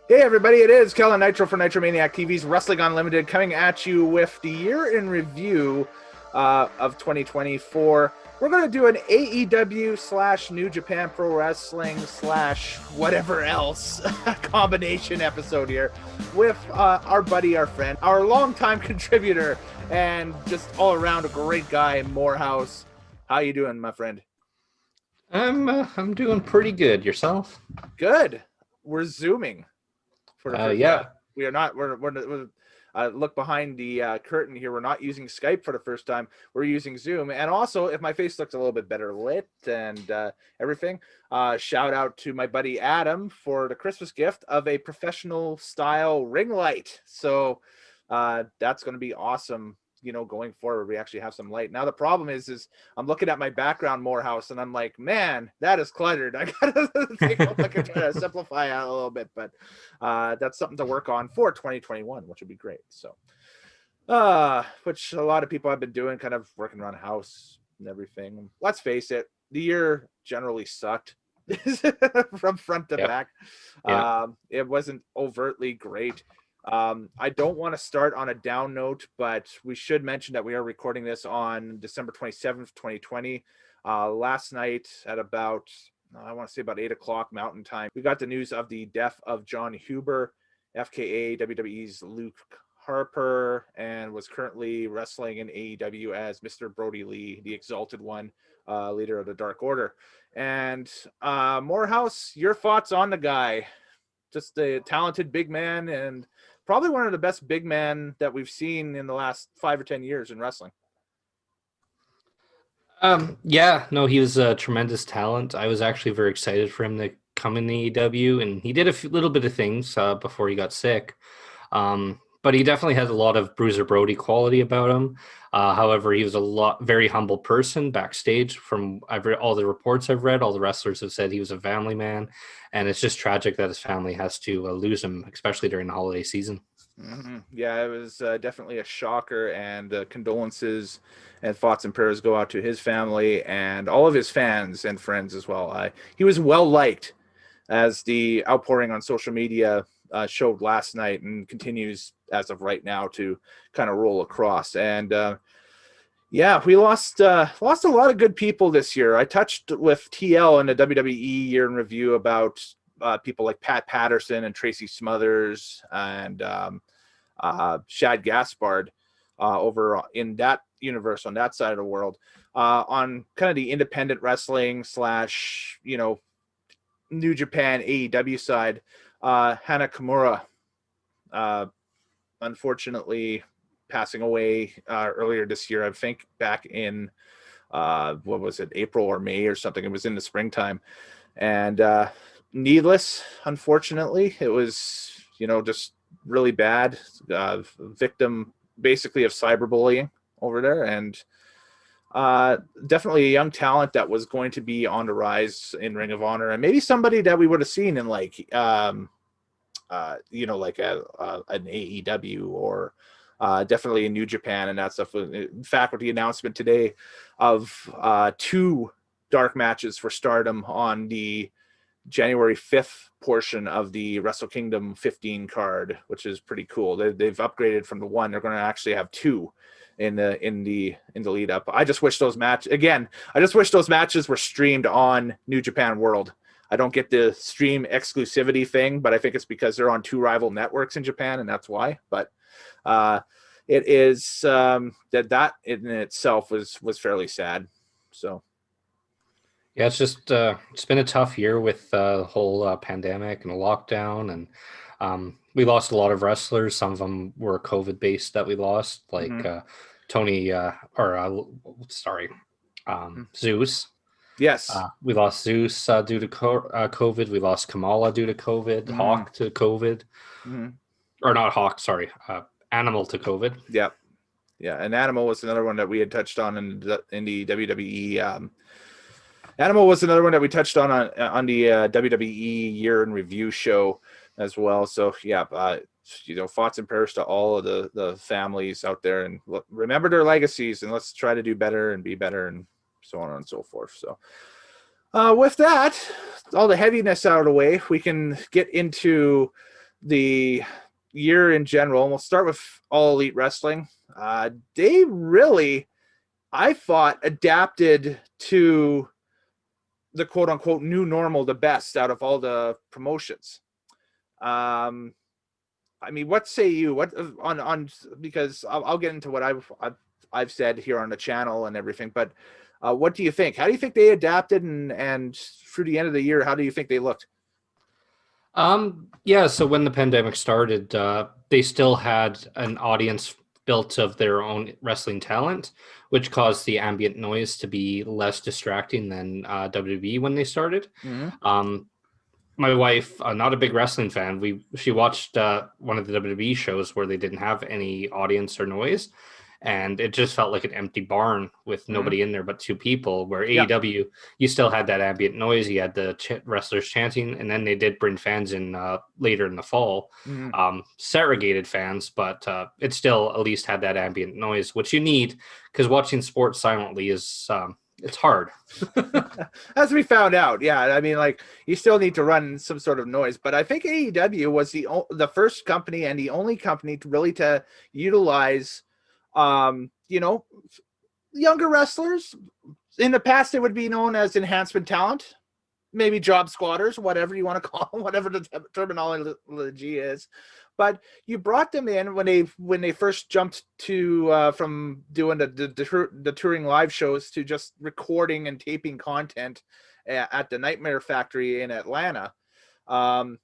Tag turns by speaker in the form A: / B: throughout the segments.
A: Hey everybody, it is Kellen Nitro for Nitromaniac TV's Wrestling Unlimited coming at you with the year in review of 2024. We're going to do an AEW slash New Japan Pro Wrestling slash whatever else combination episode here with our buddy, our friend, our longtime contributor, and just all around a great guy, Moorhouse. How you doing, my friend?
B: I'm doing pretty good. Yourself?
A: Good. We're zooming. For the first
B: Yeah.
A: we are not we're look behind the curtain here. We're not using Skype for the first time. We're using Zoom. And also, if my face looks a little bit better lit and everything, shout out to my buddy Adam for the Christmas gift of a professional style ring light. So that's going to be awesome. Going forward, we actually have some light. Now the problem is I'm looking at my background Moorhouse, and I'm like, man, that is cluttered. I gotta take a look and try to simplify it a little bit, but that's something to work on for 2021, which would be great. So, which a lot of people have been doing, kind of working around the house and everything. Let's face it, the year generally sucked from front to
B: Yeah.
A: back.
B: Yeah.
A: It wasn't overtly great. I don't want to start on a down note, but we should mention that we are recording this on December 27th, 2020. Last night at about, I want to say about 8 o'clock Mountain Time, we got the news of the death of John Huber, FKA WWE's Luke Harper, and was currently wrestling in AEW as Mr. Brody Lee, the Exalted One, leader of the Dark Order. And Morehouse, your thoughts on the guy? Just a talented big man and probably one of the best big men that we've seen in the last 5 or 10 years in wrestling.
B: Yeah, no, he was a tremendous talent. I was actually very excited for him to come in the AEW, and he did a little bit of things before he got sick. But he definitely has a lot of Bruiser Brody quality about him. However, he was very humble person backstage. From I've read all the reports I've read, all the wrestlers have said he was a family man, and it's just tragic that his family has to lose him, especially during the holiday season.
A: Mm-hmm. Yeah, it was definitely a shocker, and condolences and thoughts and prayers go out to his family and all of his fans and friends as well. He was well liked, as the outpouring on social media showed last night, and continues as of right now to kind of roll across. And yeah, we lost a lot of good people this year. I touched with TL in the WWE year in review about people like Pat Patterson and Tracy Smothers and Shad Gaspard over in that universe on that side of the world. On kind of the independent wrestling slash New Japan AEW side, Hana Kimura, unfortunately passing away earlier this year. I think back in what was it, April or May or something. It was in the springtime, and needless, unfortunately, it was just really bad. Victim basically of cyberbullying over there, and definitely a young talent that was going to be on the rise in Ring of Honor, and maybe somebody that we would have seen in like like an AEW or definitely in New Japan and that stuff. In fact, with the announcement today of two dark matches for Stardom on the January 5th portion of the Wrestle Kingdom 15 card, which is pretty cool. They've upgraded from the one. They're going to actually have two in the lead up. I just wish those matches were streamed on New Japan World. I don't get the stream exclusivity thing, but I think it's because they're on two rival networks in Japan, and that's why. But it is that in itself was fairly sad. So
B: Yeah, it's been a tough year with the whole pandemic and the lockdown, and we lost a lot of wrestlers. Some of them were COVID based that we lost, like Tony sorry, Zeus.
A: yes.
B: We lost Zeus due to COVID. We lost Kamala due to COVID.
A: Mm-hmm.
B: Hawk to COVID,
A: Mm-hmm.
B: or not Hawk, sorry, Animal to COVID.
A: Yeah. Yeah, and Animal was another one that we had touched on in the WWE. Animal was another one that we touched on the WWE year in review show as well. So yeah, thoughts and prayers to all of the families out there, and remember their legacies, and let's try to do better and be better, and so on and so forth. So with that, all the heaviness out of the way, we can get into the year in general, and we'll start with All Elite Wrestling. They really, I thought, adapted to the quote unquote new normal the best out of all the promotions. Um, I mean, what say you? What on because I'll get into what I've said here on the channel and everything, but what do you think? How do you think they adapted, and through the end of the year, how do you think they looked?
B: Yeah, so when the pandemic started, they still had an audience built of their own wrestling talent, which caused the ambient noise to be less distracting than WWE when they started.
A: Mm-hmm.
B: Um, my wife, not a big wrestling fan, she watched one of the WWE shows where they didn't have any audience or noise, and it just felt like an empty barn with
A: Mm-hmm.
B: nobody in there but two people. Where
A: Yeah.
B: AEW, you still had that ambient noise, you had the wrestlers chanting, and then they did bring fans in later in the fall,
A: Mm-hmm.
B: segregated fans, but it still at least had that ambient noise, which you need because watching sports silently is it's hard.
A: As we found out, yeah. I mean, like you still need to run some sort of noise, but I think AEW was the first company and the only company to really to utilize, you know, younger wrestlers. In the past, it would be known as enhancement talent, maybe job squatters, whatever you want to call them, whatever the terminology is. But you brought them in when they first jumped to from doing the touring live shows to just recording and taping content at the Nightmare Factory in Atlanta. Um,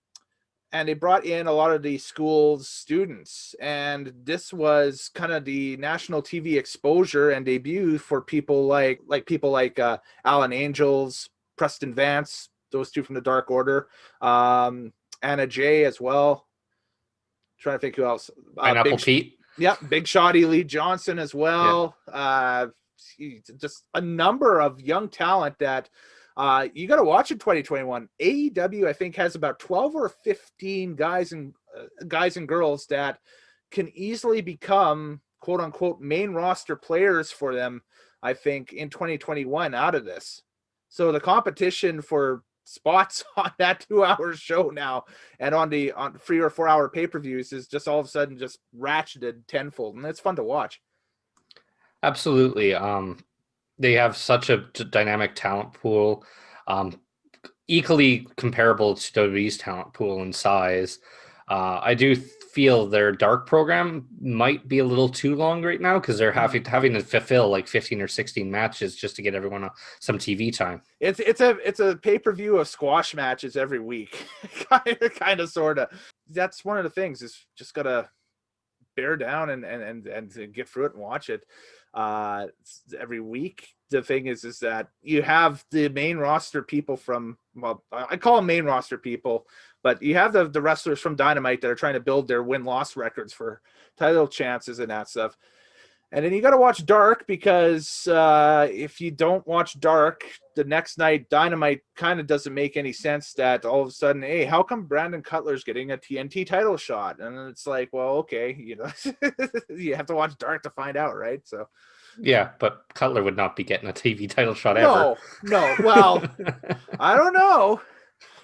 A: and they brought in a lot of the school's students, and this was kind of the national TV exposure and debut for people like Alan Angels, Preston Vance, those two from the Dark Order, Anna Jay as well. Trying to think who else.
B: Pineapple Pete.
A: Yeah, Big Shotty Lee Johnson as well.
B: Yeah.
A: Just a number of young talent that you got to watch in 2021. AEW, I think, has about 12 or 15 guys and girls that can easily become quote unquote main roster players for them, I think, in 2021 out of this. So the competition for spots on that 2 hour show now and on 3 or 4 hour pay-per-views is just all of a sudden just ratcheted tenfold, and it's fun to watch.
B: Absolutely. They have such a dynamic talent pool, equally comparable to WWE's talent pool in size. I do feel their dark program might be a little too long right now because they're having to fulfill like 15 or 16 matches just to get everyone some TV time.
A: It's a pay-per-view of squash matches every week. kind of sort of. That's one of the things, is just gotta bear down and get through it and watch it every week. The thing is that you have the main roster people from, well, I call them main roster people, but you have the wrestlers from Dynamite that are trying to build their win-loss records for title chances and that stuff. And then you got to watch Dark, because if you don't watch Dark, the next night Dynamite kind of doesn't make any sense. That all of a sudden, hey, how come Brandon Cutler's getting a TNT title shot? And it's like, well, okay, you have to watch Dark to find out, right? So
B: yeah, but Cutler would not be getting a TV title shot ever.
A: No. Well, I don't know.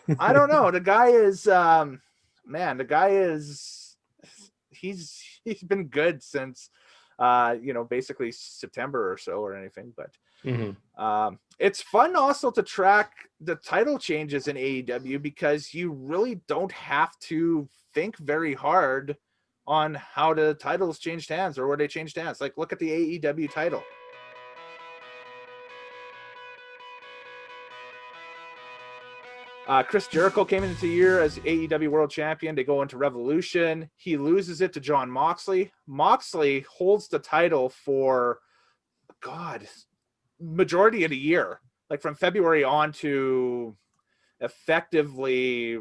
A: The guy is, man, the guy is, he's been good since basically September or so or anything. But it's fun also to track the title changes in AEW, because you really don't have to think very hard on how the titles changed hands or where they changed hands. Like, look at the AEW title. Chris Jericho came into the year as AEW World Champion. They go into Revolution. He loses it to Jon Moxley. Moxley holds the title for, majority of the year, like from February on to effectively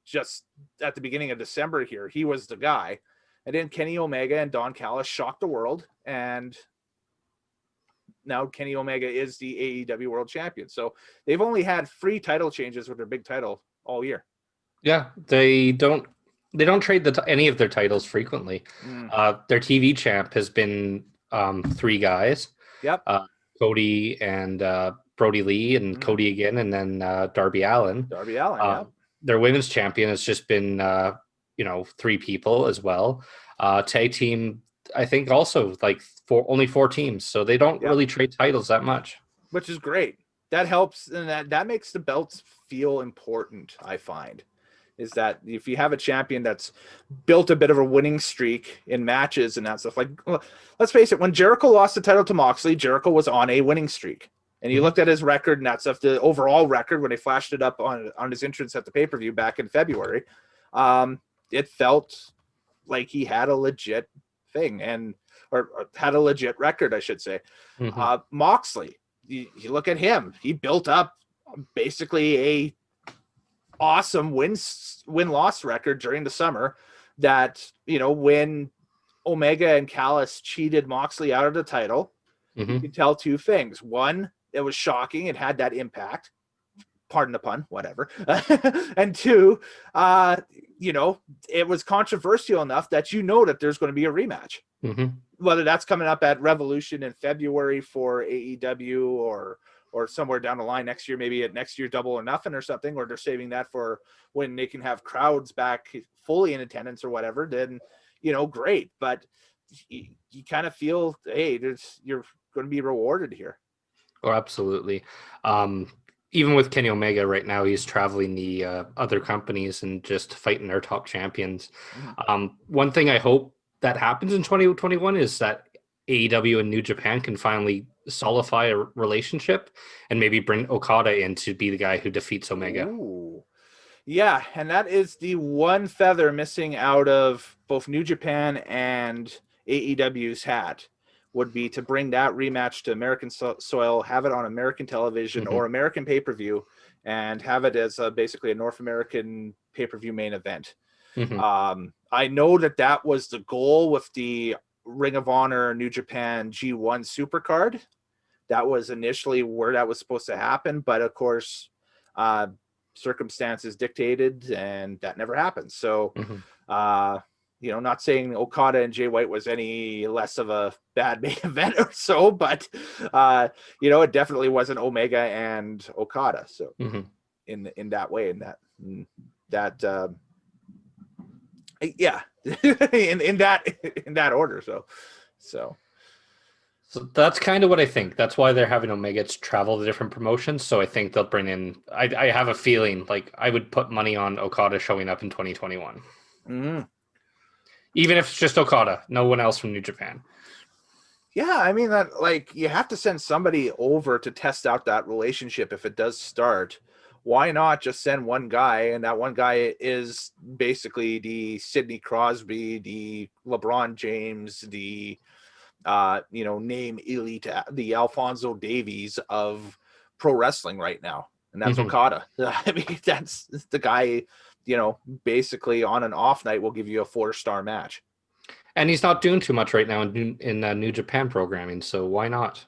A: just at the beginning of December here. He was the guy. And then Kenny Omega and Don Callis shocked the world, and now Kenny Omega is the AEW World Champion. So they've only had 3 title changes with their big title all year.
B: Yeah, they don't trade any of their titles frequently. Their TV champ has been 3 guys.
A: Yep.
B: Cody and Brody Lee, and Cody again, and then Darby Allin.
A: Yeah.
B: their women's champion has just been, three people as well. Tag team, I think also like only four teams. So they don't
A: Yeah,
B: really trade titles that much.
A: which is great. That helps, and that makes the belts feel important. I find is that if you have a champion that's built a bit of a winning streak in matches and that stuff, like let's face it, when Jericho lost the title to Moxley, Jericho was on a winning streak. And you looked at his record and that stuff, the overall record when they flashed it up on his entrance at the pay-per-view back in February, it felt like he had a legit thing or had a legit record, I should say.
B: Mm-hmm.
A: Moxley, you look at him, he built up basically a awesome win-loss record during the summer that, when Omega and Callis cheated Moxley out of the title, you
B: Mm-hmm.
A: can tell two things. One, it was shocking. It had that impact. Pardon the pun, whatever. And two, it was controversial enough that that there's going to be a rematch.
B: Mm-hmm.
A: Whether that's coming up at Revolution in February for AEW or somewhere down the line next year, maybe at next year's Double or Nothing or something, or they're saving that for when they can have crowds back fully in attendance or whatever, then, great. But you kind of feel, hey, you're going to be rewarded here.
B: Oh, absolutely. Um, Even with Kenny Omega right now, he's traveling the other companies and just fighting their top champions.
A: Mhm.
B: One thing I hope that happens in 2021 is that AEW and New Japan can finally solidify a relationship and maybe bring Okada in to be the guy who defeats Omega.
A: Ooh. Yeah, and that is the one feather missing out of both New Japan and AEW's hat, would be to bring that rematch to American soil, have it on American television
B: Mm-hmm.
A: or American pay-per-view, and have it as basically a North American pay-per-view main event.
B: Mm-hmm.
A: I know that was the goal with the Ring of Honor New Japan G1 Supercard. That was initially where that was supposed to happen, but of course, uh, circumstances dictated, and that never happened. So,
B: Mm-hmm.
A: not saying Okada and Jay White was any less of a bad main event or so, but it definitely wasn't Omega and Okada. So,
B: Mm-hmm.
A: in that way, that yeah, in that order. So.
B: So that's kind of what I think. That's why they're having Omega travel to different promotions. So I think they'll bring in. I have a feeling like I would put money on Okada showing up in 2021,
A: Mm.
B: even if it's just Okada, no one else from New Japan.
A: Yeah, I mean that, like, you have to send somebody over to test out that relationship if it does start. Why not just send one guy, and that one guy is basically the Sidney Crosby, the LeBron James, the name elite, the Alfonso Davies of pro wrestling right now, and that's
B: Mm-hmm.
A: Okada. I mean, that's the guy, basically on an off night will give you a 4-star match.
B: And he's not doing too much right now in New Japan programming. So why not?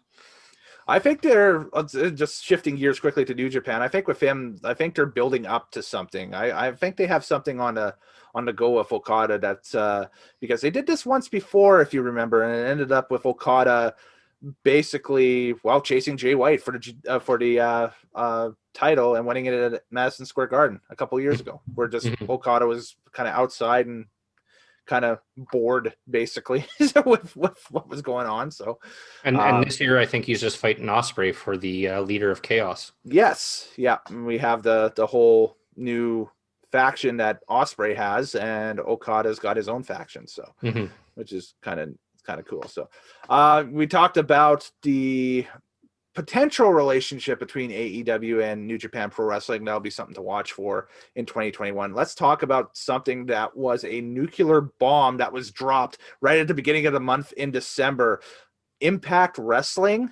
A: I think they're just shifting gears quickly to New Japan. I think with him, I think they're building up to something. I think they have something on the go with Okada. That's because they did this once before, if you remember, and it ended up with Okada basically chasing Jay White for the title and winning it at Madison Square Garden a couple of years ago, where just
B: Mm-hmm.
A: Okada was kind of outside and kind of bored basically with what was going on. So
B: And this year, I think he's just fighting Osprey for the leader of Chaos.
A: yes, yeah, we have the whole new faction that Osprey has, and Okada's got his own faction, so
B: Mm-hmm.
A: which is kind of cool. So we talked about the potential relationship between AEW and New Japan Pro Wrestling. That'll be something to watch for in 2021. Let's talk about something that was a nuclear bomb that was dropped right at the beginning of the month in December. Impact Wrestling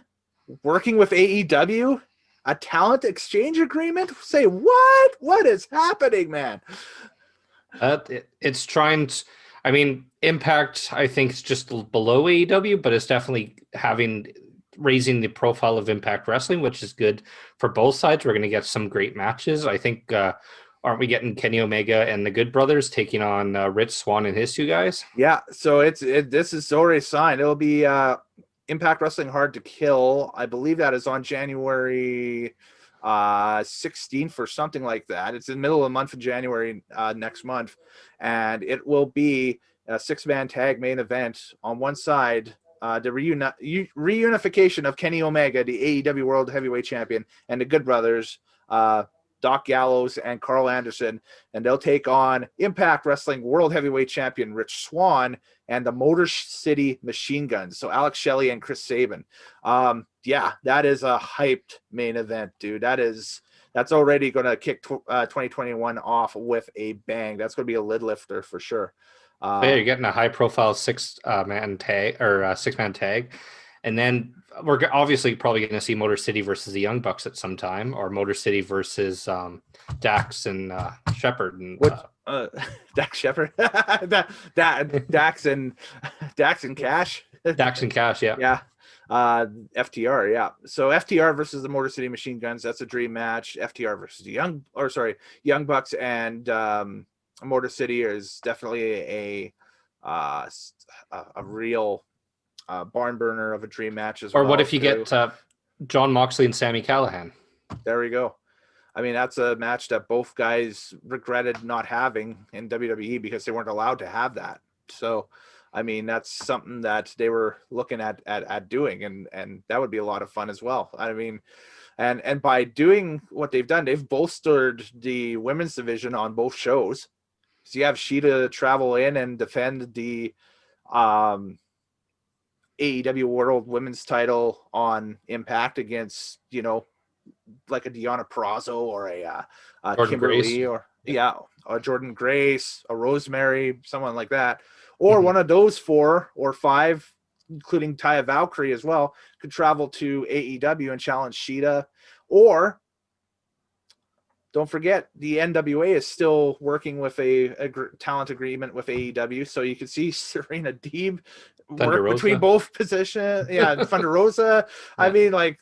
A: working with AEW, a talent exchange agreement. Say what? What is happening, man?
B: It's trying to, I mean, Impact, I think, is just below AEW, but it's definitely raising the profile of Impact Wrestling, which is good for both sides. We're going to get some great matches. I think, aren't we getting Kenny Omega and the Good Brothers taking on Rich Swann and his two guys?
A: Yeah, so this is already signed. It'll be Impact Wrestling Hard to Kill. I believe that is on January 16th or something like that. It's in the middle of the month of January next month, and it will be a 6-man tag main event. On one side, the reunification of Kenny Omega, the AEW World Heavyweight Champion, and the Good Brothers, Doc Gallows and Carl Anderson, and they'll take on Impact Wrestling World Heavyweight Champion Rich Swann and the Motor City Machine Guns. So Alex Shelley and Chris Sabin. Yeah, that is a hyped main event, dude. That's already going to kick 2021 off with a bang. That's going to be a lid lifter for sure.
B: Yeah, you're getting a high profile 6-man tag or 6-man tag. And then we're obviously probably going to see Motor City versus the Young Bucks at some time, or Motor City versus Dax and Shepard. And
A: Dax Shepard, Dax and Cash.
B: Dax and Cash, yeah.
A: Yeah. FTR, yeah. So FTR versus the Motor City Machine Guns, that's a dream match. FTR versus the Young Bucks and Motor City is definitely a real barn burner of a dream match as well.
B: Or what if you get John Moxley and Sami Callihan?
A: There we go. I mean, that's a match that both guys regretted not having in WWE because they weren't allowed to have that. So, I mean, that's something that they were looking at doing, and that would be a lot of fun as well. I mean, and by doing what they've done, they've bolstered the women's division on both shows. So you have Sheeta travel in and defend the AEW World Women's title on Impact against, like a Deonna Purrazzo or a Kimberly Grace. Or Jordan Grace, a Rosemary, someone like that. Or one of those 4 or 5, including Taya Valkyrie as well, could travel to AEW and challenge Sheeta. Or don't forget, the NWA is still working with a talent agreement with AEW, so you can see Serena Deeb work between both positions. Yeah, Thunder Rosa. Yeah. I mean, like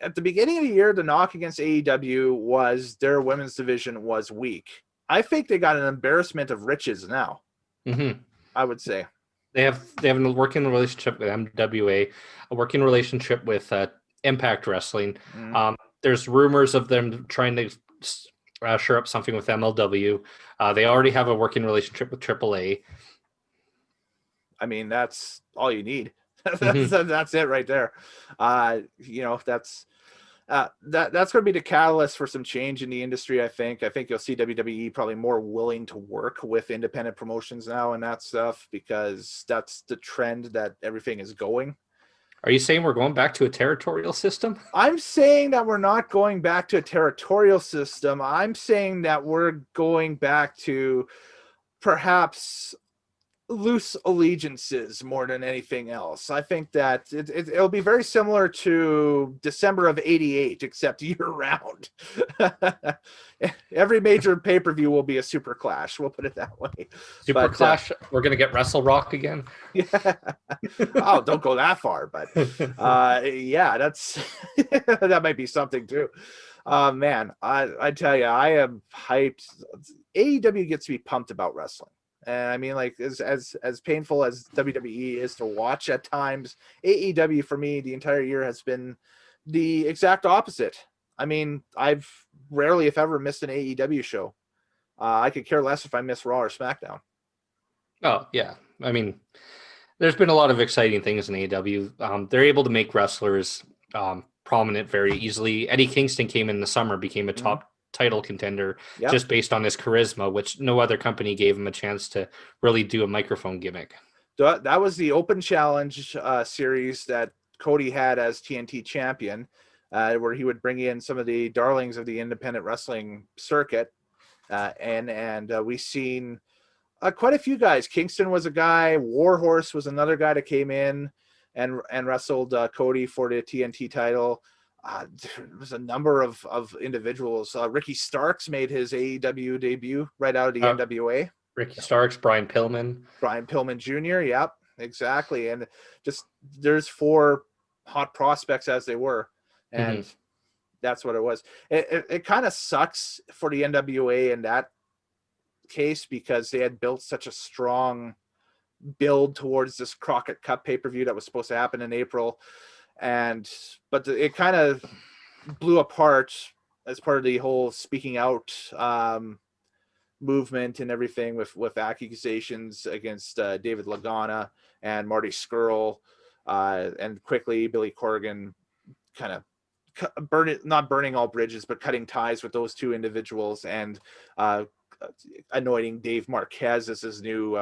A: at the beginning of the year, the knock against AEW was their women's division was weak. I think they got an embarrassment of riches now. I would say
B: they have a working relationship with MWA, a working relationship with Impact Wrestling. There's rumors of them trying to shore up something with MLW. They already have a working relationship with AAA.
A: I mean, that's all you need. That's it right there. That's going to be the catalyst for some change in the industry. I think you'll see WWE probably more willing to work with independent promotions now and that stuff, because that's the trend that everything is going.
B: Are you saying we're going back to a territorial system?
A: I'm saying that we're not going back to a territorial system. I'm saying that we're going back to perhaps loose allegiances more than anything else. I think that it'll be very similar to December of '88, except year round. Every major pay-per-view will be a Super Clash. We'll put it that way.
B: Clash. We're gonna get Wrestle Rock again.
A: Yeah. Oh, don't go that far, but yeah, that's that might be something too. Man, I tell you, I am hyped. AEW gets me pumped about wrestling. And I mean, like, as painful as WWE is to watch at times, AEW for me the entire year has been the exact opposite. I mean, I've rarely, if ever, missed an AEW show. I could care less if I miss Raw or SmackDown.
B: Oh, yeah. I mean, there's been a lot of exciting things in AEW. They're able to make wrestlers prominent very easily. Eddie Kingston came in the summer, became a top title contender just based on his charisma, which no other company gave him a chance to really do a microphone gimmick.
A: That was the Open Challenge series that Cody had as TNT champion, where he would bring in some of the darlings of the independent wrestling circuit, and we've seen quite a few guys. Kingston was a guy. Warhorse was another guy that came in and wrestled Cody for the TNT title. There was a number of individuals. Ricky Starks made his AEW debut right out of the NWA.
B: Ricky Starks, Brian Pillman
A: Jr. Yep, exactly. And just there's 4 hot prospects as they were, and that's what it was. It kind of sucks for the NWA in that case, because they had built such a strong build towards this Crockett Cup pay-per-view that was supposed to happen in April. and it kind of blew apart as part of the whole speaking out movement and everything, with accusations against David Lagana and Marty Skrull, and quickly Billy Corgan kind of not burning all bridges, but cutting ties with those two individuals, and anointing Dave Marquez as his new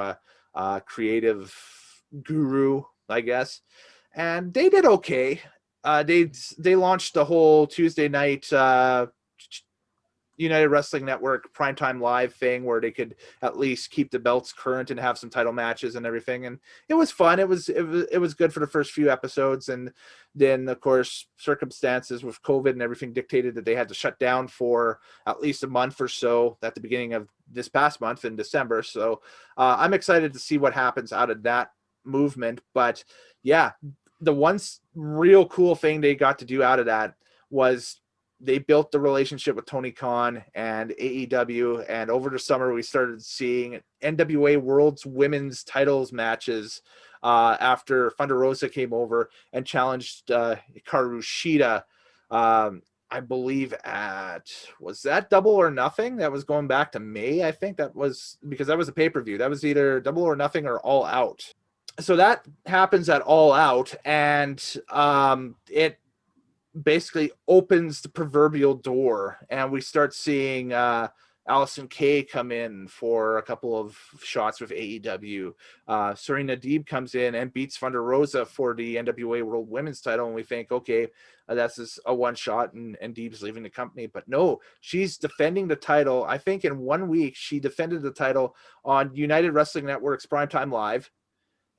A: creative guru, I guess. And they did okay. They launched the whole Tuesday night United Wrestling Network primetime live thing where they could at least keep the belts current and have some title matches and everything. And it was fun. It was good for the first few episodes. And then, of course, circumstances with COVID and everything dictated that they had to shut down for at least a month or so at the beginning of this past month in December. So I'm excited to see what happens out of that movement. But yeah, the one real cool thing they got to do out of that was they built the relationship with Tony Khan and AEW, and over the summer we started seeing NWA World's Women's Titles matches after Thunder Rosa came over and challenged Hikaru Shida, I believe was that Double or Nothing? That was going back to May, I think. That was because that was a pay-per-view. That was either Double or Nothing or All Out. So that happens at All Out, and it basically opens the proverbial door, and we start seeing Allison Kay come in for a couple of shots with AEW. Serena Deeb comes in and beats Thunder Rosa for the NWA World Women's title, and we think, okay, that's just a one shot, and Deeb's leaving the company. But no, she's defending the title. I think in 1 week she defended the title on United Wrestling Network's Primetime Live,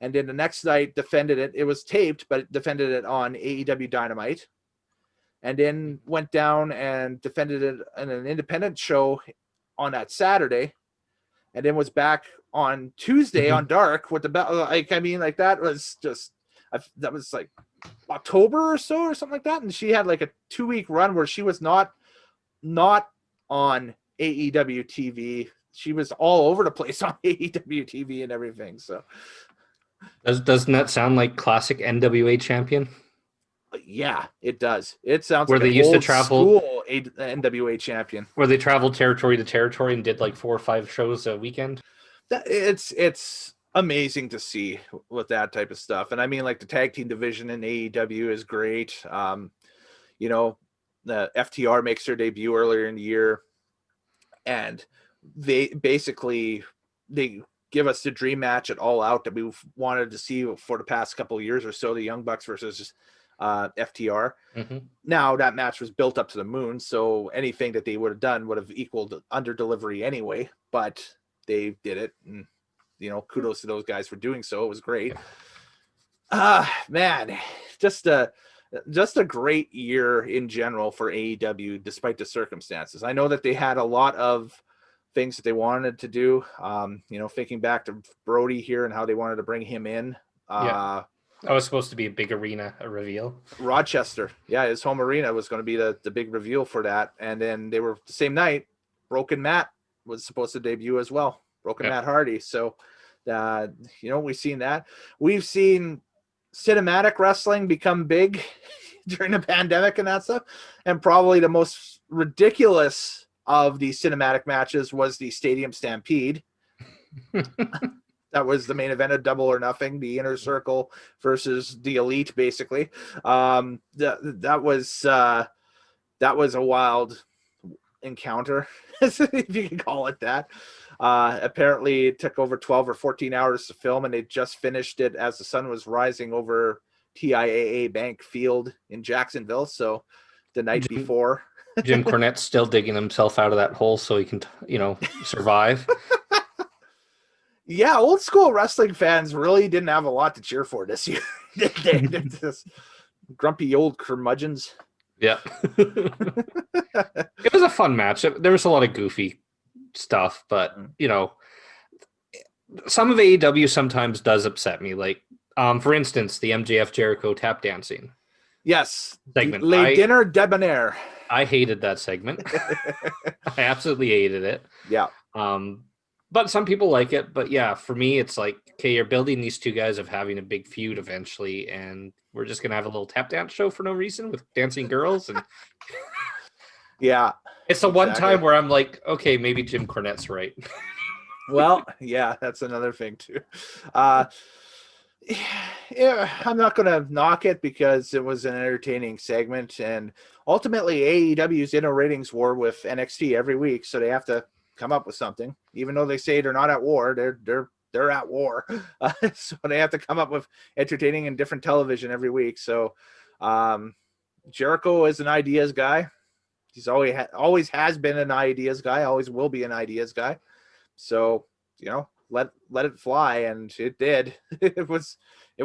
A: and then the next night defended it. It was taped, but defended it on AEW Dynamite, and then went down and defended it in an independent show on that Saturday, and then was back on Tuesday on Dark with the belt. Like, I mean, like that was just, that was like October or so or something like that. And she had like a 2-week run where she was not on AEW TV. She was all over the place on AEW TV and everything. So
B: doesn't that sound like classic NWA champion?
A: Yeah, it does. It sounds
B: where
A: like
B: they
A: an
B: used to
A: old
B: travel
A: school NWA champion.
B: Where they traveled territory to territory and did like 4 or 5 shows a weekend.
A: It's amazing to see with that type of stuff. And I mean, like, the tag team division in AEW is great. You know, the FTR makes their debut earlier in the year, and they give us the dream match at All Out that we've wanted to see for the past couple of years or so, the Young Bucks versus FTR. Now that match was built up to the moon, so anything that they would have done would have equaled under delivery anyway, but they did it, and kudos to those guys for doing so. It was great. Man, just a great year in general for AEW despite the circumstances. I know that they had a lot of things that they wanted to do, thinking back to Brody here and how they wanted to bring him in.
B: That was supposed to be a big arena, a reveal.
A: Rochester. Yeah, his home arena was going to be the big reveal for that. And then they were the same night, Broken Matt was supposed to debut as well. Matt Hardy. So, we've seen that. We've seen cinematic wrestling become big during the pandemic and that stuff. And probably the most ridiculous of the cinematic matches was the Stadium Stampede. That was the main event of Double or Nothing, the Inner Circle versus the Elite, basically. That was a wild encounter, if you can call it that. Apparently, it took over 12 or 14 hours to film, and they just finished it as the sun was rising over TIAA Bank Field in Jacksonville. So the night before.
B: Jim Cornette's still digging himself out of that hole so he can, survive.
A: Yeah, old school wrestling fans really didn't have a lot to cheer for this year. They're just grumpy old curmudgeons.
B: Yeah. It was a fun match. There was a lot of goofy stuff, but, some of AEW sometimes does upset me. Like, for instance, the MJF Jericho tap dancing.
A: Yes.
B: Segment.
A: Les Dinner Debonair.
B: I hated that segment. I absolutely hated it.
A: Yeah.
B: But some people like it. But yeah, for me, it's like, okay, you're building these two guys of having a big feud eventually, and we're just gonna have a little tap dance show for no reason with dancing girls, and
A: Yeah,
B: it's the one
A: exactly.
B: time where I'm like, okay, maybe Jim Cornette's right.
A: Well, yeah, that's another thing too. Uh, yeah, I'm not gonna knock it because it was an entertaining segment, and ultimately AEW's in a ratings war with NXT every week, so they have to come up with something. Even though they say they're not at war, they're at war, so they have to come up with entertaining and different television every week. So um, Jericho is an ideas guy. He's always has been an ideas guy, always will be an ideas guy. So, let it fly, and it did. It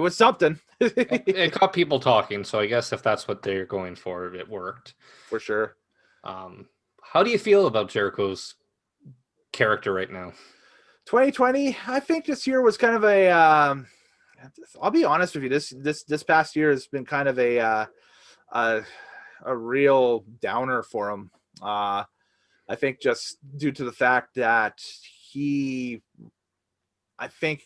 A: was something.
B: It got people talking, so I guess if that's what they're going for, it worked.
A: For sure.
B: How do you feel about Jericho's character right now?
A: 2020, I think this year was kind of a I'll be honest with you, this past year has been kind of a, a real downer for him. I think just due to the fact that he I think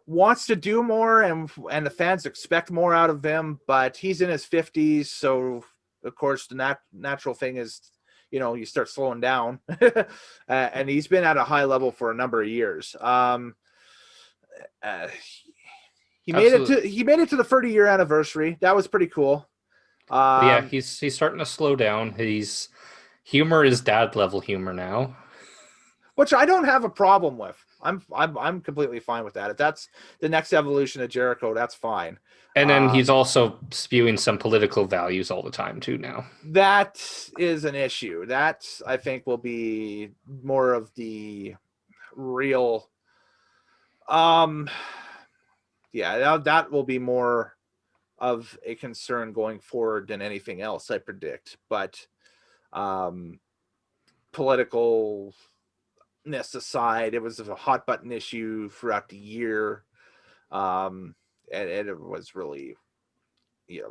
A: wants to do more, and the fans expect more out of him, but he's in his 50s, so of course the natural thing is, you start slowing down. And he's been at a high level for a number of years. Uh,
B: Absolutely.
A: he made it to the 30-year anniversary. That was pretty cool.
B: But yeah,
A: um
B: he's starting to slow down. His humor is dad level humor now.
A: which I don't have a problem with. I'm completely fine with that. If that's the next evolution of Jericho, that's fine.
B: And then he's
A: um
B: also spewing some political values all the time too now.
A: That is an issue. That I think will be more of the real. Um, yeah, that will be more of a concern going forward than anything else, I predict. But um, politicalness aside, it was a hot button issue throughout the year, um, and it was really,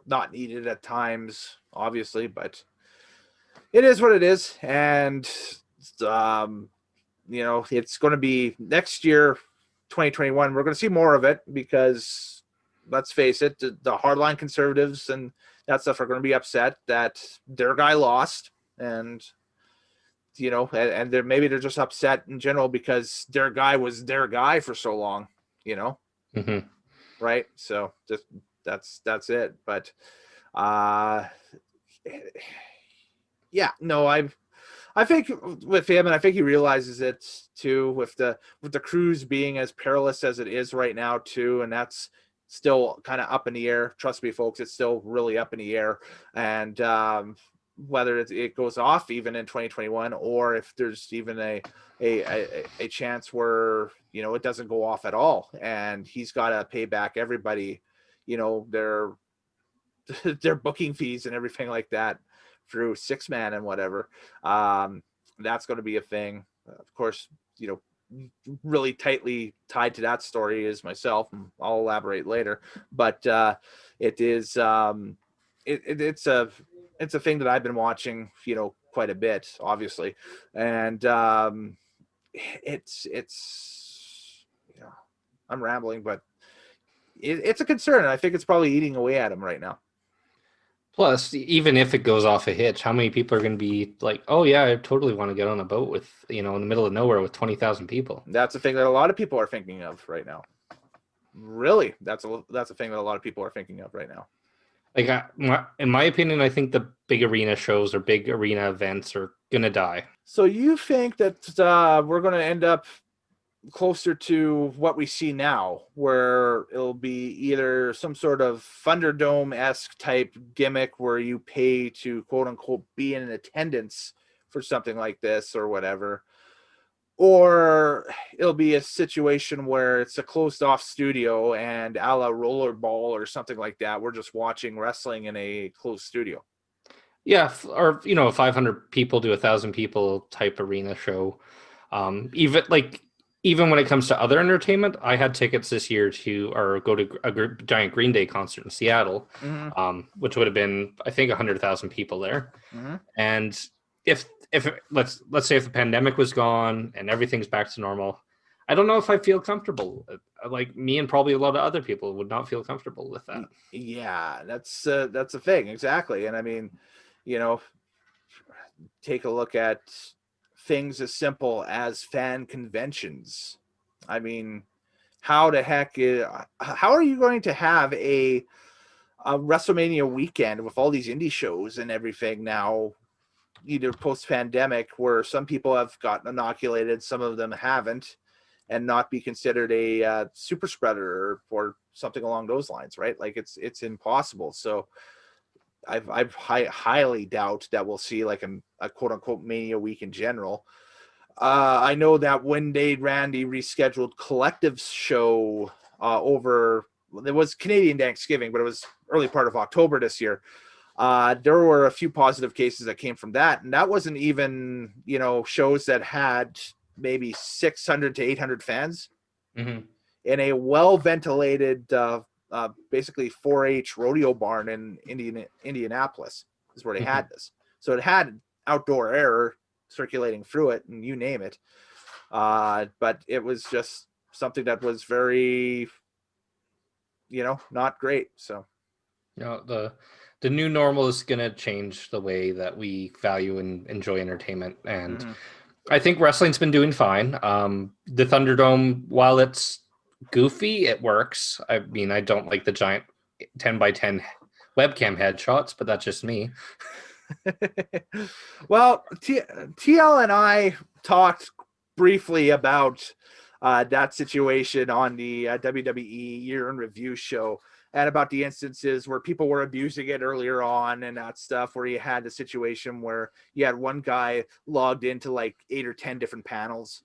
A: not needed at times, obviously, but it is what it is. And um, it's going to be next year, 2021. We're going to see more of it because, let's face it, the hardline conservatives and that stuff are going to be upset that their guy lost. And, and maybe they're just upset in general because their guy was their guy for so long, you know,
B: Mm-hmm.
A: right? So just that's it. But uh, yeah, no, I think with him, and I think he realizes it too, with the cruise being as perilous as it is right now too, and that's still kind of up in the air. Trust me, folks, it's still really up in the air, and whether it goes off even in 2021, or if there's even a chance where it doesn't go off at all, and he's got to pay back everybody, their their booking fees and everything like that through six man and whatever. Um, that's going to be a thing. Of course, really tightly tied to that story is myself, and I'll elaborate later. But it is it's a thing that I've been watching, quite a bit, obviously, and it's I'm rambling, but it's a concern. I think it's probably eating away at him right now.
B: Plus, even if it goes off a hitch, how many people are going to be like, "Oh yeah, I totally want to get on a boat with in the middle of nowhere with 20,000 people."
A: That's a thing that a lot of people are thinking of right now. Really, that's a thing that a lot of people are thinking of right now.
B: Like, in my opinion, I think the big arena shows or big arena events are gonna die.
A: So you think that we're going to end up closer to what we see now, where it'll be either some sort of Thunderdome-esque type gimmick where you pay to quote unquote be in attendance for something like this or whatever, or it'll be a situation where it's a closed off studio and a la rollerball or something like that. We're just watching wrestling in a closed studio.
B: Yeah, or a 500 people to 1,000 people type arena show. Even when it comes to other entertainment, I had tickets this year to or go to a giant Green Day concert in Seattle,
A: Mm-hmm.
B: which would have been I think 100,000 people there,
A: Mm-hmm.
B: and if let's say if the pandemic was gone and everything's back to normal, I don't know if I feel comfortable. Like me and probably a lot of other people would not feel comfortable with that.
A: Yeah, that's a thing, exactly. And I mean, you know, take a look at things as simple as fan conventions. I mean, how are you going to have a WrestleMania weekend with all these indie shows and everything now, either post pandemic, where some people have gotten inoculated, some of them haven't, and not be considered a super spreader or something along those lines, right? Like it's impossible. So highly doubt that we'll see like a quote unquote mania week in general. I know that when they ran the rescheduled collective show over, it was Canadian Thanksgiving, but it was early part of October this year. There were a few positive cases that came from that, and that wasn't even, shows that had maybe 600 to 800 fans
B: Mm-hmm.
A: in a well ventilated, basically 4-H rodeo barn in Indianapolis is where they
B: Mm-hmm.
A: had this. So it had outdoor air circulating through it, and you name it. But it was just something that was very, not great. So
B: The new normal is going to change the way that we value and enjoy entertainment, and
A: mhm.
B: I think wrestling's been doing fine. The Thunderdome, while it's goofy, it works. I mean, I don't like the giant 10 by 10 webcam headshots, but that's just me.
A: Well, TL and I talked briefly about that situation on the WWE Year in Review show, and about the instances where people were abusing it earlier on and that stuff, where you had the situation where you had one guy logged into like 8 or 10 different panels.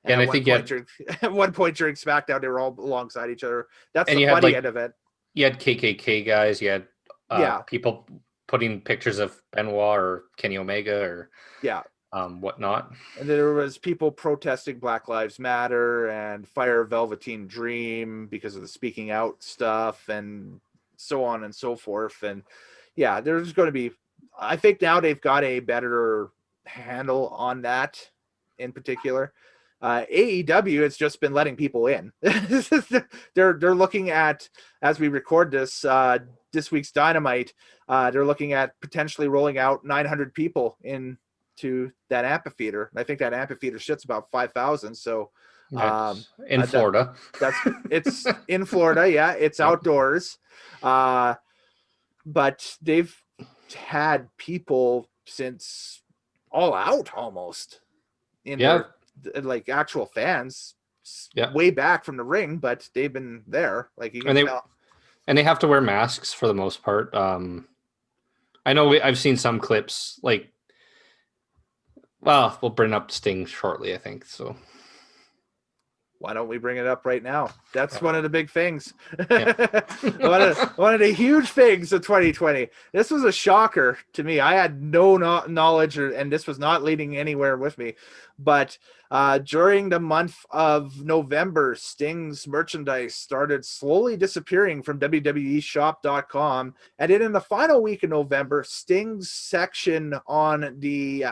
A: And
B: And
A: at
B: I
A: one
B: think you
A: point
B: had
A: during at one point during SmackDown, they were all alongside each other. That's
B: and
A: the
B: you had
A: funny
B: like
A: end of it.
B: you had KKK guys, you had
A: Yeah,
B: people putting pictures of Benoit or Kenny Omega or
A: yeah.
B: whatnot.
A: And there was people protesting Black Lives Matter and Fire Velveteen Dream because of the speaking out stuff, and so on and so forth. And yeah, there's going to be, I think now they've got a better handle on that in particular. AEW has just been letting people in. They're looking at, as we record this week's Dynamite, they're looking at potentially rolling out 900 people in to that amphitheater. I think that amphitheater shits about 5,000. So
B: That's in Florida.
A: it's in Florida. Yeah, it's
B: Yep.
A: outdoors. But they've had people since All Out almost in
B: Yeah.
A: there, like actual fans
B: Yeah.
A: way back from the ring, but they've been there. Like you can
B: And they
A: tell.
B: and they have to wear masks for the most part. I know I've seen some clips like, well, we'll bring up Sting shortly, I think. So
A: Why don't we bring it up right now? That's one of the big things.
B: yeah.
A: one of the huge things of 2020. This was a shocker to me. I had no knowledge, and this was not leading anywhere with me. But during the month of November, Sting's merchandise started slowly disappearing from WWEshop.com. And then in the final week of November, Sting's section on the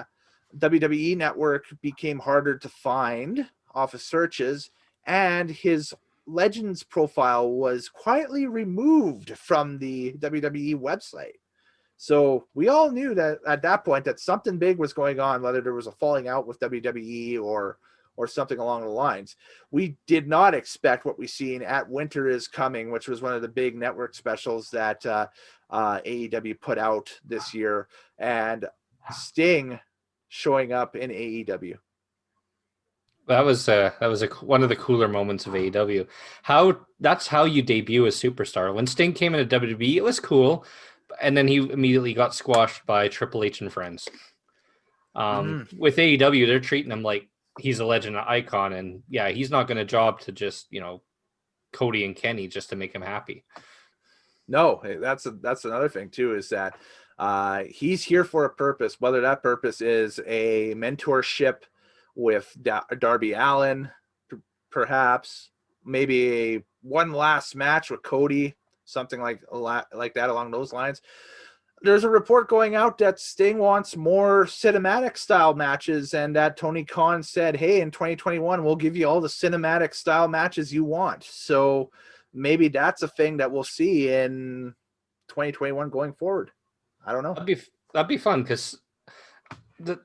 A: WWE network became harder to find off of searches, and his Legends profile was quietly removed from the WWE website. So we all knew that at that point that something big was going on, whether there was a falling out with WWE or something along the lines. We did not expect what we seen at Winter is Coming, which was one of the big network specials that AEW put out this year, and Sting showing up in AEW.
B: That was one of the cooler moments of AEW. That's how you debut a superstar. When Sting came into WWE, it was cool, and then he immediately got squashed by Triple H and friends.
A: Mm-hmm.
B: With AEW, they're treating him like he's a legend, an icon, and yeah, he's not going to job to just Cody and Kenny just to make him happy.
A: No, that's another thing too, is that he's here for a purpose, whether that purpose is a mentorship with Darby Allin, perhaps maybe one last match with Cody, something like that along those lines. there's a report going out that Sting wants more cinematic style matches, and that Tony Khan said, hey, in 2021 we'll give you all the cinematic style matches you want. So maybe that's a thing that we'll see in 2021 going forward. I don't know.
B: That'd be fun, because the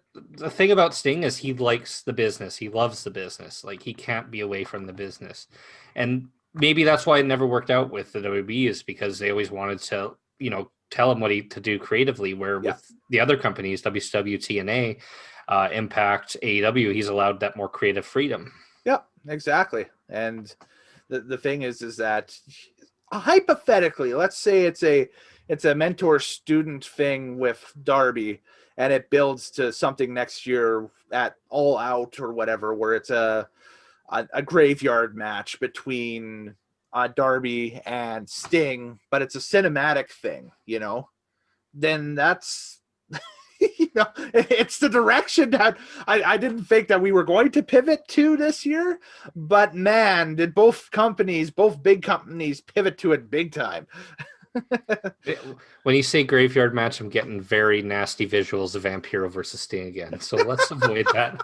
B: thing about Sting is he likes the business. He loves the business. Like, he can't be away from the business. And maybe that's why it never worked out with the WWE, is because they always wanted to, tell him what to do creatively, where with the other companies, WCW, TNA, Impact, AEW, he's allowed that more creative freedom.
A: Yeah, exactly. And the thing is that hypothetically, let's say it's a mentor student thing with Darby, and it builds to something next year at All Out or whatever, where it's a graveyard match between Darby and Sting, but it's a cinematic thing, then that's it's the direction that I didn't think that we were going to pivot to this year, but man, did both big companies pivot to it big time.
B: When you say graveyard match, I'm getting very nasty visuals of Vampiro versus Sting again, so let's avoid that.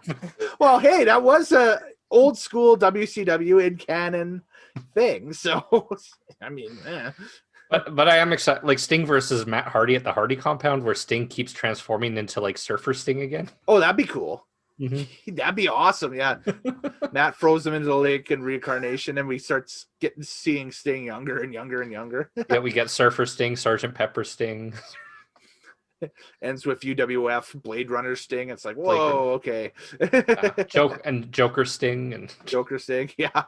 A: Well, hey, that was a old school WCW in canon thing, so I mean,
B: But I am excited, like Sting versus Matt Hardy at the Hardy compound, where Sting keeps transforming into like Surfer Sting again.
A: Oh, that'd be cool.
B: Mm-hmm.
A: That'd be awesome. Yeah. Matt throws him into the lake in reincarnation, and we start seeing Sting younger and younger and younger.
B: Yeah, we get Surfer Sting, Sergeant Pepper Sting.
A: Ends with UWF Blade Runner Sting. It's like, whoa, okay.
B: Joker Sting and
A: Joker Sting. Yeah.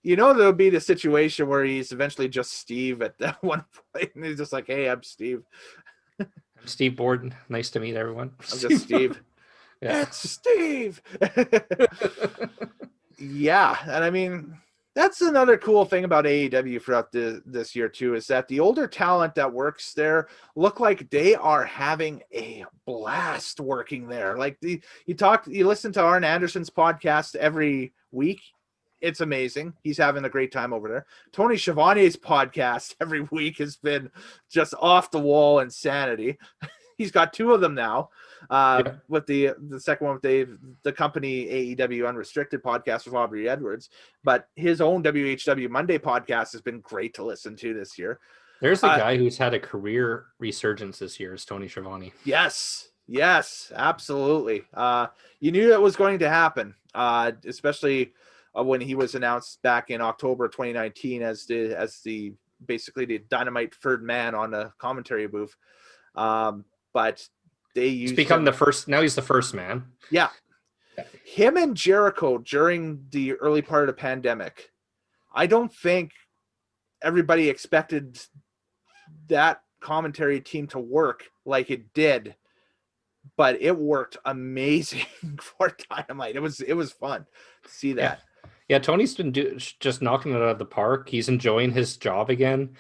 A: There'll be the situation where he's eventually just Steve at that one point, and he's just like, hey, I'm Steve.
B: I'm Steve Borden. Nice to meet everyone.
A: I'm just Steve. Yeah. It's Steve. Yeah. And I mean, that's another cool thing about AEW throughout this year too, is that the older talent that works there look like they are having a blast working there. Like you listen to Arn Anderson's podcast every week. It's amazing. He's having a great time over there. Tony Schiavone's podcast every week has been just off the wall insanity. He's got two of them now. With the second one with the company AEW Unrestricted podcast with Aubrey Edwards, but his own WHW Monday podcast has been great to listen to this year.
B: There's a guy who's had a career resurgence this year, is Tony Schiavone.
A: Yes, absolutely. You knew that was going to happen, especially when he was announced back in October 2019 as the basically the Dynamite third man on the commentary booth. But he's become
B: the first. Now he's the first man.
A: Yeah. Him and Jericho during the early part of the pandemic, I don't think everybody expected that commentary team to work like it did, but it worked amazing for Dynamite. It was fun to see that.
B: Yeah, Tony's been just knocking it out of the park. He's enjoying his job again.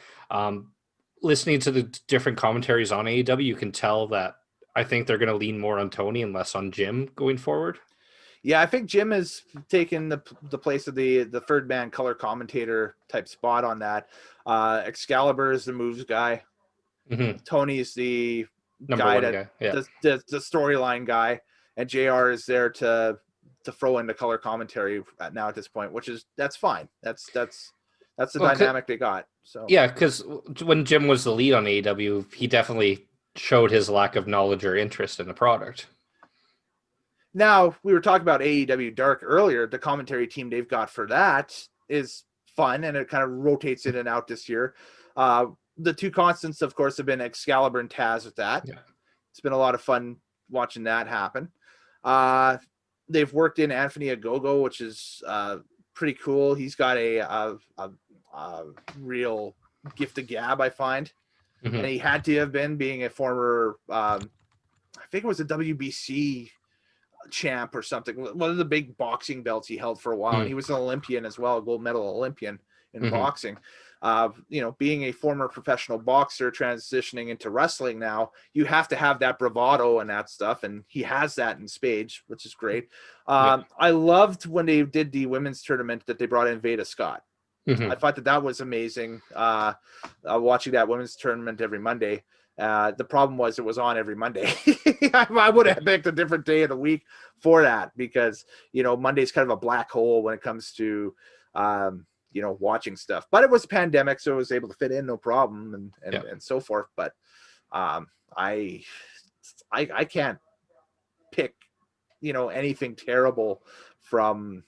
B: Listening to the different commentaries on AEW, you can tell that I think they're going to lean more on Tony and less on Jim going forward.
A: Yeah, I think Jim has taken the place of the third man color commentator type spot on that. Excalibur is the moves guy.
B: Mm-hmm.
A: Tony's the
B: Number one guy. Yeah.
A: The storyline guy, and JR is there to throw in the color commentary now at this point, that's fine. That's the dynamic they got. So
B: yeah, because when Jim was the lead on AEW, he definitely showed his lack of knowledge or interest in the product.
A: Now, we were talking about AEW Dark earlier. The commentary team they've got for that is fun, and it kind of rotates in and out this year. The two constants, of course, have been Excalibur and Taz with that. Yeah. It's been a lot of fun watching that happen. They've worked in Anthony Ogogo, which is pretty cool. He's got a real gift of gab, I find. Mm-hmm. And he had to have been, being a former, I think it was a WBC champ or something. One of the big boxing belts he held for a while. Mm-hmm. And he was an Olympian as well, a gold medal Olympian in mm-hmm. boxing. Being a former professional boxer transitioning into wrestling now, you have to have that bravado and that stuff, and he has that in spades, which is great. I loved when they did the women's tournament that they brought in Veda Scott.
B: Hmm.
A: I thought that was amazing. Watching that women's tournament every Monday. The problem was it was on every Monday. I would have picked a different day of the week for that because, Monday's kind of a black hole when it comes to, watching stuff. But it was a pandemic, so I was able to fit in no problem and so forth. But I can't pick, anything terrible from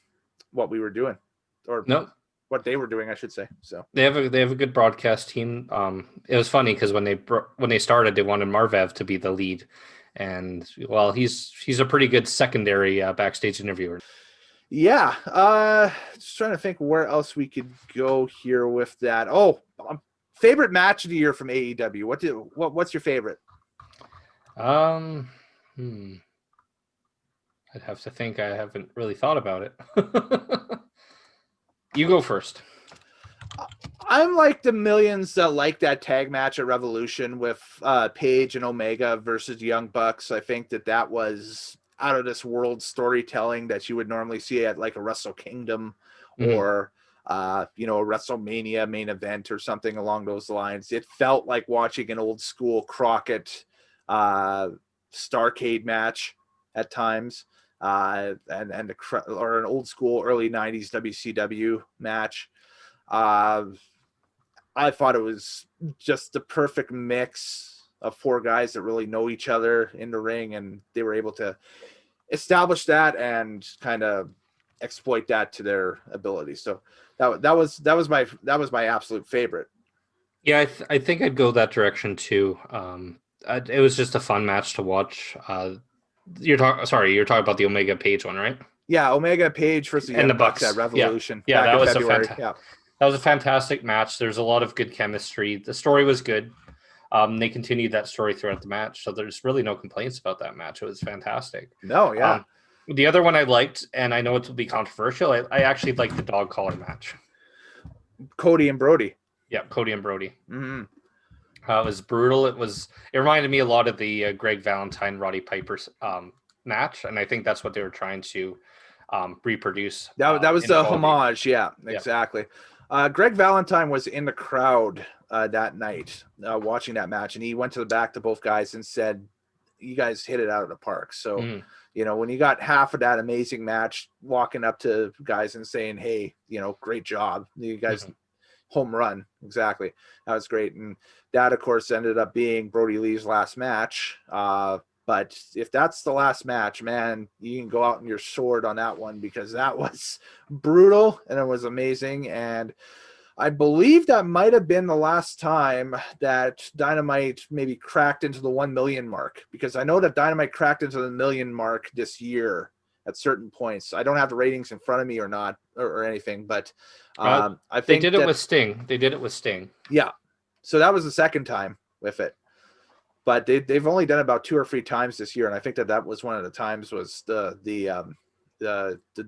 A: what we were doing or
B: No,
A: what they were doing, I should say. So
B: they have a good broadcast team. It was funny because when they started, they wanted Marvev to be the lead, and well, he's a pretty good secondary backstage interviewer.
A: yeah, just trying to think where else we could go here with that. Oh, favorite match of the year from AEW. What's your favorite?
B: Um, hmm, I'd have to think. I haven't really thought about it. You go first.
A: I'm like the millions that like that tag match at Revolution with Paige and Omega versus Young Bucks. I think that was out of this world storytelling that you would normally see at like a Wrestle Kingdom
B: Hmm.
A: or a WrestleMania main event or something along those lines. It felt like watching an old school Crockett Starcade match at times, or an old school early '90s WCW match. Uh, I thought it was just the perfect mix of four guys that really know each other in the ring, and they were able to establish that and kind of exploit that to their ability. So that was my absolute favorite.
B: Yeah, I think I'd go that direction too. It was just a fun match to watch. You're talking about the Omega Page one, right?
A: Yeah, Omega Page versus the
B: And the
A: Young Bucks at
B: Bucks. Yeah,
A: Revolution
B: yeah,
A: back
B: that
A: in
B: was a
A: February.
B: fantastic.
A: Yeah.
B: That was a fantastic match. There's a lot of good chemistry. The story was good. They continued that story throughout the match, so there's really no complaints about that match. It was fantastic.
A: No, yeah.
B: The other one I liked, and I know it will be controversial, I actually liked the dog collar match.
A: Cody and Brody.
B: Yeah, Cody and Brody.
A: Mm-hmm.
B: It was brutal. It reminded me a lot of the Greg Valentine Roddy Piper match, and I think that's what they were trying to reproduce.
A: That was
B: In
A: the
B: quality.
A: homage. Yeah,
B: Yeah.
A: exactly. Greg Valentine was in the crowd that night watching that match, and he went to the back to both guys and said, "You guys hit it out of the park." So,
B: Mm.
A: when you got half of that amazing match, walking up to guys and saying, "Hey, great job, you guys."
B: Mhm.
A: Home run, exactly. That was great, and that, of course, ended up being Brody Lee's last match. But if that's the last match, man, you can go out on your sword on that one because that was brutal and it was amazing. And I believe that might have been the last time that Dynamite maybe cracked into the 1 million mark, because I know that Dynamite cracked into the million mark this year at certain points. I don't have the ratings in front of me or not or anything, but I
B: They
A: think
B: did it
A: that,
B: with Sting. They did it with Sting.
A: yeah. So that was the second time with it. But they've only done about 2 or 3 times this year, and I think that was one of the times was the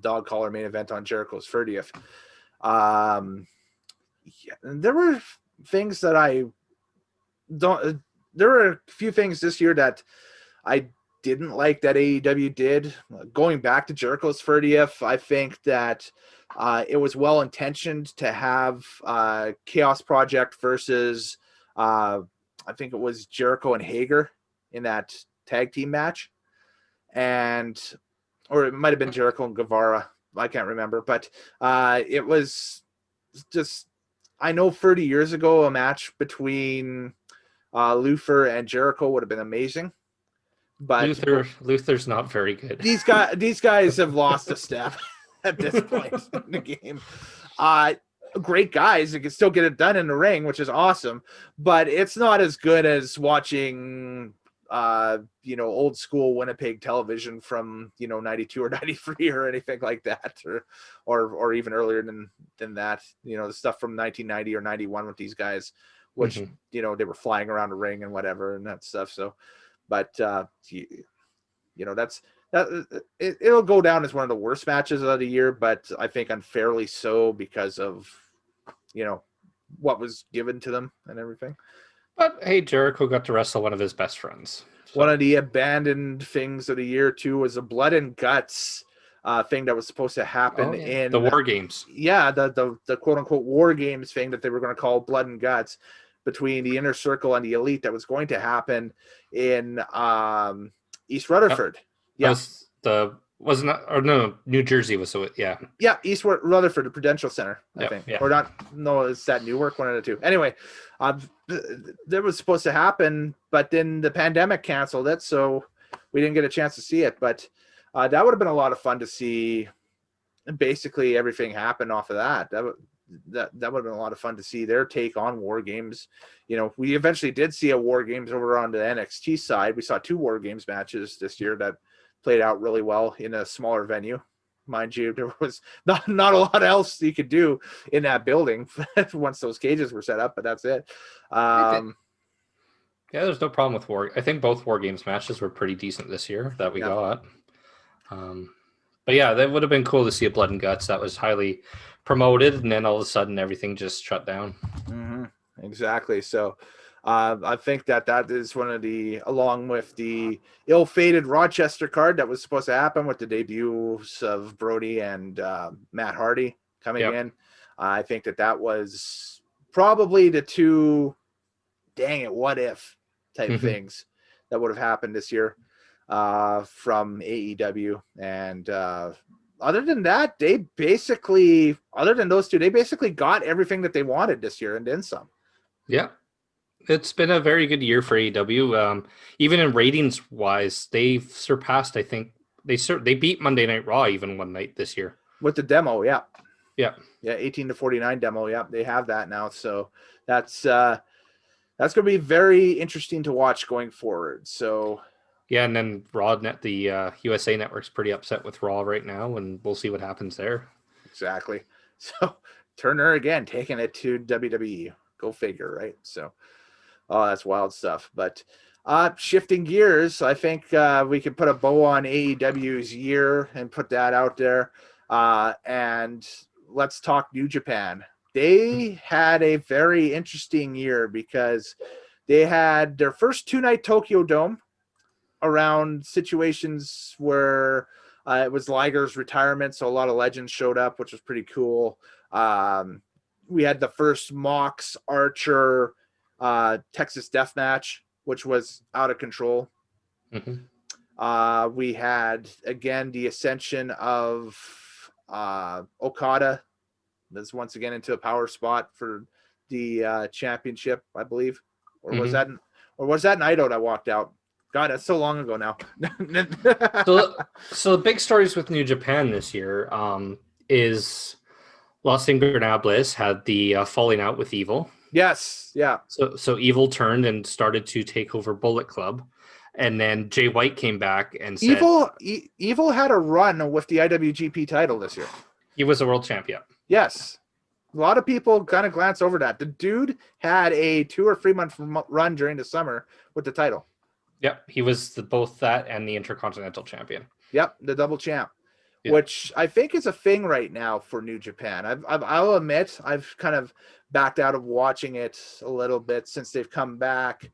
A: dog collar main event on Jericho's 30th. Yeah, and there were things that I don't. There were a few things this year that I didn't like that AEW did. Going back to Jericho's 30th, I think that it was well intentioned to have Chaos Project versus I think it was Jericho and Hager in that tag team match, and or it might have been Jericho and Guevara. I can't remember, but it was just, I know 30 years ago a match between Luther and Jericho would have been amazing, but
B: Luther's not very good.
A: these guys have lost a step at this point in the game. Uh, Great guys that can still get it done in the ring, which is awesome, but it's not as good as watching old school Winnipeg television from 92 or 93 or anything like that, or even earlier than that, the stuff from 1990 or 91 with these guys, which
B: Mhm.
A: they were flying around the ring and whatever and that stuff. So but that's it'll go down as one of the worst matches of the year, but I think unfairly so because of what was given to them and everything.
B: But hey, Jericho got to wrestle one of his best friends.
A: One
B: So
A: of the abandoned things of the year too was a blood and guts thing that was supposed to happen
B: Oh yeah, the
A: in,
B: War Games.
A: yeah, the quote unquote War Games thing that they were going to call Blood and Guts between the Inner Circle and the Elite that was going to happen in East
B: That,
A: Rutherford.
B: that
A: Yeah.
B: was the wasn't that, or no, New Jersey was so yeah.
A: Yeah, East Rutherford, the Prudential Center, I
B: Yep,
A: think,
B: yeah.
A: or not? No, it's that Newark, one of the two. Anyway, that was supposed to happen, but then the pandemic canceled it, so we didn't get a chance to see it. But that would have been a lot of fun to see. Basically, everything happened off of that. That would have been a lot of fun to see their take on War Games. You know, we eventually did see a War Games over on the NXT side. We saw 2 War Games matches this year that played out really well in a smaller venue. Mind you, there was not a lot else you could do in that building once those cages were set up, but that's it.
B: Yeah, there's no problem with War. I think both War Games matches were pretty decent this year that we
A: Yeah.
B: got. But yeah, that would have been cool to see a Blood and Guts that was highly promoted, and then all of a sudden everything just shut down.
A: Mm-hmm. Exactly. So I think that is one of the, along with the ill-fated Rochester card that was supposed to happen with the debuts of Brody and Matt Hardy coming
B: Yep.
A: in. I think that was probably the 2, dang it, what if type things that would have happened this year from AEW. And other than that, other than those 2, they basically got everything that they wanted this year and then some.
B: Yeah. It's been a very good year for AEW. Even in ratings wise, they've surpassed, I think they beat Monday Night Raw even one night this year.
A: With the demo, yeah.
B: Yeah.
A: Yeah, 18-49 demo. Yeah, they have that now. So that's going to be very interesting to watch going forward. So
B: yeah, and then the USA Network's pretty upset with Raw right now, and we'll see what happens there.
A: Exactly. So Turner again taking it to WWE. Go figure, right? So, oh, that's wild stuff. But shifting gears, I think we could put a bow on AEW's year and put that out there. And let's talk New Japan. They had a very interesting year because they had their first 2-night Tokyo Dome around situations where it was Liger's retirement, so a lot of legends showed up, which was pretty cool. We had the first Mox Archer Texas Death Match, which was out of control. We had, again, the ascension of Okada. That's once again into a power spot for the championship, I believe. Or was that Naito that walked out? God, that's so long ago now.
B: So the big stories with New Japan this year is Los Ingobernables had the falling out with Evil.
A: Yes, yeah.
B: So Evil turned and started to take over Bullet Club, and then Jay White came back and said
A: Evil had a run with the IWGP title this year.
B: He was a world champion.
A: Yes. A lot of people kind of glance over that. The dude had a 2 or 3 month run during the summer with the title.
B: Yep, he was both that and the Intercontinental Champion.
A: Yep, the double champ,
B: yep.
A: Which I think is a thing right now for New Japan. I'll admit I've kind of backed out of watching it a little bit since they've come back.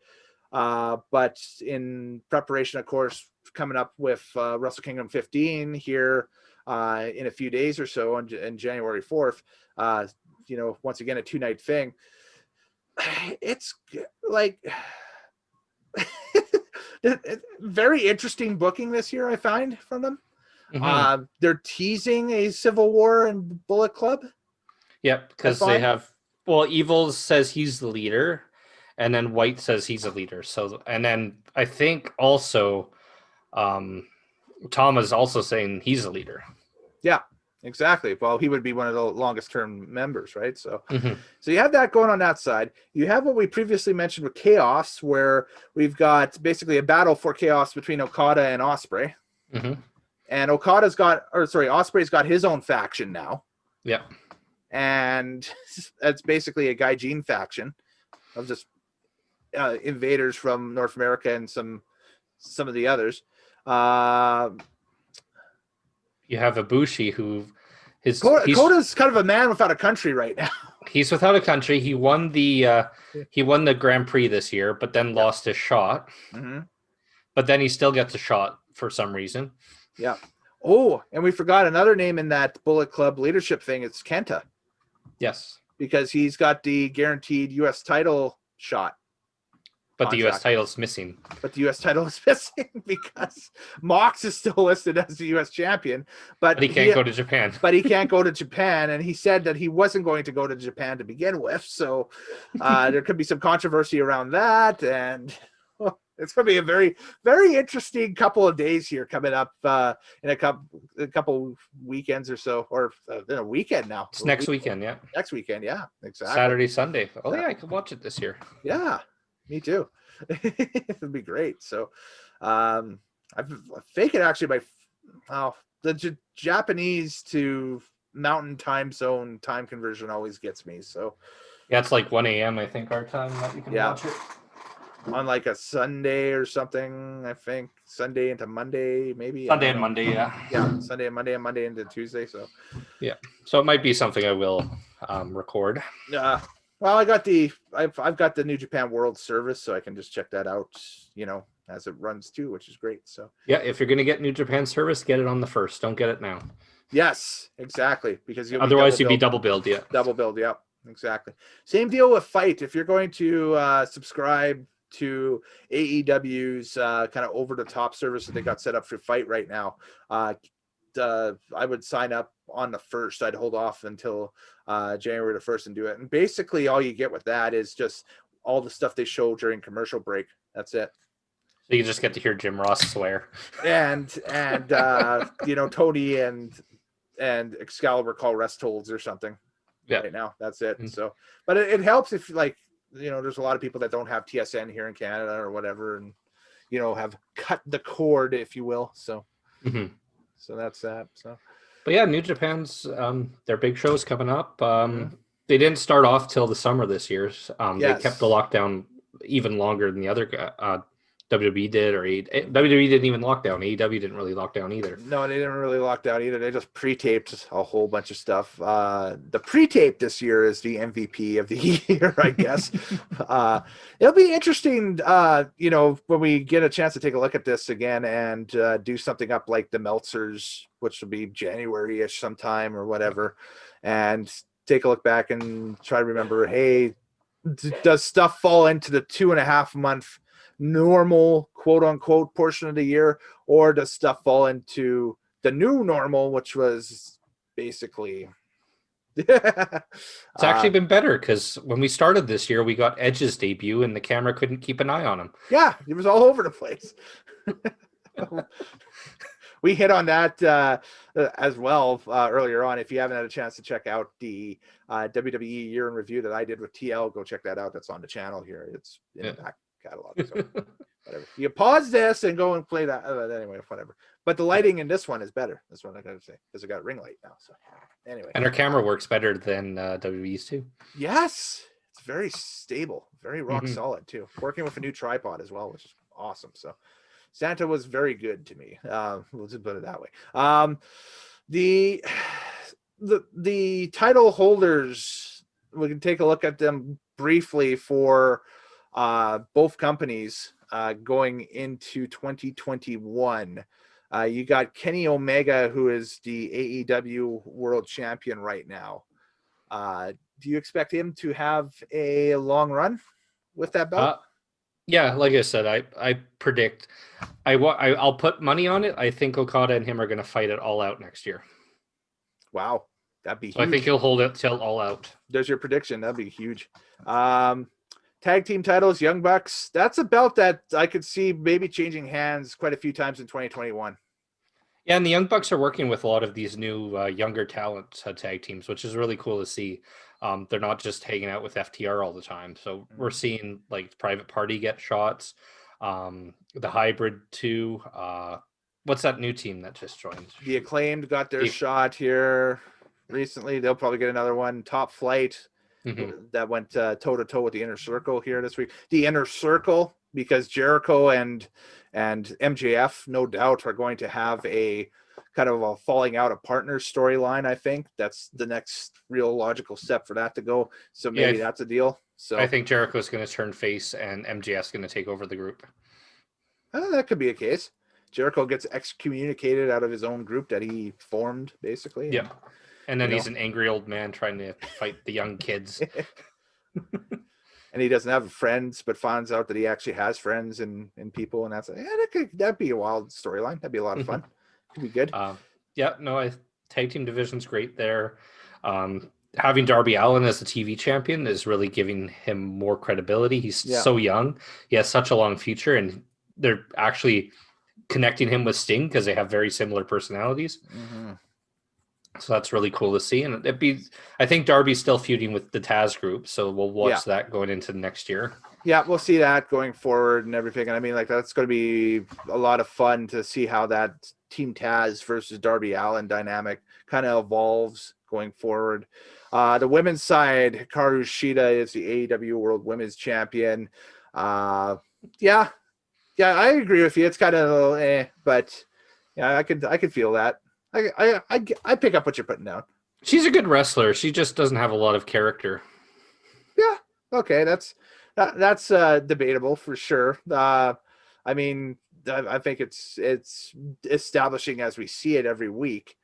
A: But in preparation, of course, coming up with Wrestle Kingdom 15 here in a few days or so on January 4th, once again, a 2-night thing. It's like very interesting booking this year, I find, from them. They're teasing a civil war in Bullet Club.
B: Yep, because they have, Evil says he's the leader, and then White says he's a leader. So, and then I think also Tom is also saying he's a leader.
A: Yeah, exactly. Well, he would be one of the longest term members, right? So, so you have that going on that side. You have what we previously mentioned with Chaos, where we've got basically a battle for Chaos between Okada and Ospreay. And Ospreay's got his own faction now.
B: Yeah.
A: And that's basically a Gaijin faction of just invaders from North America and some of the others.
B: You have Ibushi, who
A: Koda's kind of a man without a country right now.
B: He's without a country. He won the Grand Prix this year, but then lost his shot. But then he still gets a shot for some reason.
A: Yeah. Oh, and we forgot another name in that Bullet Club leadership thing. It's Kenta,
B: Yes.
A: because he's got the guaranteed U.S. title shot
B: But the U.S.
A: contract.
B: title's missing.
A: But the U.S. title is missing because Mox is still listed as the U.S. champion,
B: But he can't go to Japan.
A: But he can't go to Japan, and he said that he wasn't going to go to Japan to begin with. So there could be some controversy around that, and it's going to be a very, very interesting couple of days here coming up in a couple weekends or so, or in a weekend now.
B: It's next weekend, yeah.
A: Next weekend, yeah, exactly.
B: Saturday, Sunday. Oh yeah, I could watch it this year.
A: Yeah, me too. It'd be great. So I think it actually the Japanese to mountain time zone time conversion always gets me. So
B: yeah, it's like 1 a.m. I think our time that you can watch it.
A: On like a Sunday or something, I think Sunday into Monday, maybe
B: Sunday and Monday,
A: yeah, Sunday and Monday into Tuesday. So
B: yeah, so it might be something I will record.
A: Well, I've got the New Japan World Service, so I can just check that out, as it runs too, which is great. So
B: yeah, if you're gonna get New Japan Service, get it on the first. Don't get it now.
A: Yes, exactly, because
B: otherwise you'd be double billed. Yeah,
A: double billed. Yeah, exactly. Same deal with Fight. If you're going to subscribe to AEW's kind of over the top service that they got set up for Fight right now, I would sign up on the 1st. I'd hold off until January the 1st and do it. And basically all you get with that is just all the stuff they show during commercial break. That's it.
B: So you just get to hear Jim Ross swear.
A: And Tony and Excalibur call rest holds or something. Yeah. Right now. That's it. Mm-hmm. So, but it helps if there's a lot of people that don't have TSN here in Canada or whatever, and, have cut the cord, if you will. So, mm-hmm. So that's that. So,
B: but yeah, New Japan's their big show's coming up. They didn't start off till the summer this year. Yes. They kept the lockdown even longer than the other WWE did, or WWE didn't even lock down. AEW didn't really lock down either.
A: No, they didn't really lock down either. They just pre-taped a whole bunch of stuff. The pre-tape this year is the MVP of the year, I guess. It'll be interesting, when we get a chance to take a look at this again and do something up like the Meltzers, which will be January-ish sometime or whatever, and take a look back and try to remember, hey, does stuff fall into the 2.5 month normal quote unquote portion of the year, or does stuff fall into the new normal, which was basically
B: it's actually been better, because when we started this year we got Edge's debut and the camera couldn't keep an eye on him.
A: Yeah, he was all over the place. We hit on that as well earlier on. If you haven't had a chance to check out the WWE year in review that I did with TL, go check that out. That's on the channel here. It's in the back catalog. So whatever. You pause this and go and play that. Anyway, whatever. But the lighting in this one is better. That's what I gotta say, because I got ring light now. So anyway,
B: and our camera works better than WWE's too.
A: Yes, it's very stable, very rock solid too. Working with a new tripod as well, which is awesome. So Santa was very good to me. We'll just put it that way. The title holders, we can take a look at them briefly for both companies going into 2021. You got Kenny Omega, who is the AEW World Champion right now. Do you expect him to have a long run with that belt?
B: Yeah, like I said, I predict, I'll put money on it. I think Okada and him are going to fight it All Out next year.
A: Wow, that'd be huge.
B: I think he'll hold it till All Out.
A: There's your prediction. That'd be huge. Tag team titles, Young Bucks. That's a belt that I could see maybe changing hands quite a few times in 2021.
B: Yeah, and the Young Bucks are working with a lot of these new younger talent tag teams, which is really cool to see. They're not just hanging out with FTR all the time. So we're seeing like Private Party get shots. The Hybrid too. What's that new team that just joined?
A: The Acclaimed got their shot here recently. They'll probably get another one. Top Flight that went toe to toe with the Inner Circle here this week. The Inner Circle, because Jericho and MJF no doubt are going to have a kind of a falling out of partners storyline. I think that's the next real logical step for that to go. So maybe that's a deal. So
B: I think Jericho's going to turn face and MJF's going to take over the group.
A: That could be a case. Jericho gets excommunicated out of his own group that he formed, basically.
B: Yeah. And then
A: you know.
B: he's an angry old man trying to fight the young kids.
A: And he doesn't have friends, but finds out that he actually has friends and people, and that's that'd be a wild storyline. That'd be a lot of fun. Could be good.
B: Tag team division's great there. Having Darby Allin as the TV champion is really giving him more credibility. He's so young. He has such a long future, and they're actually connecting him with Sting because they have very similar personalities.
A: Mm-hmm.
B: So that's really cool to see. And I think Darby's still feuding with the Taz group, so we'll watch that going into next year.
A: Yeah, we'll see that going forward and everything. And I mean, like, that's going to be a lot of fun to see how that Team Taz versus Darby Allin dynamic kind of evolves going forward. The women's side, Hikaru Shida is the AEW World Women's Champion. I agree with you. It's kind of but yeah, I could feel that. I pick up what you're putting down.
B: She's a good wrestler. She just doesn't have a lot of character.
A: Yeah. Okay. That's debatable for sure. I mean, I think it's establishing as we see it every week.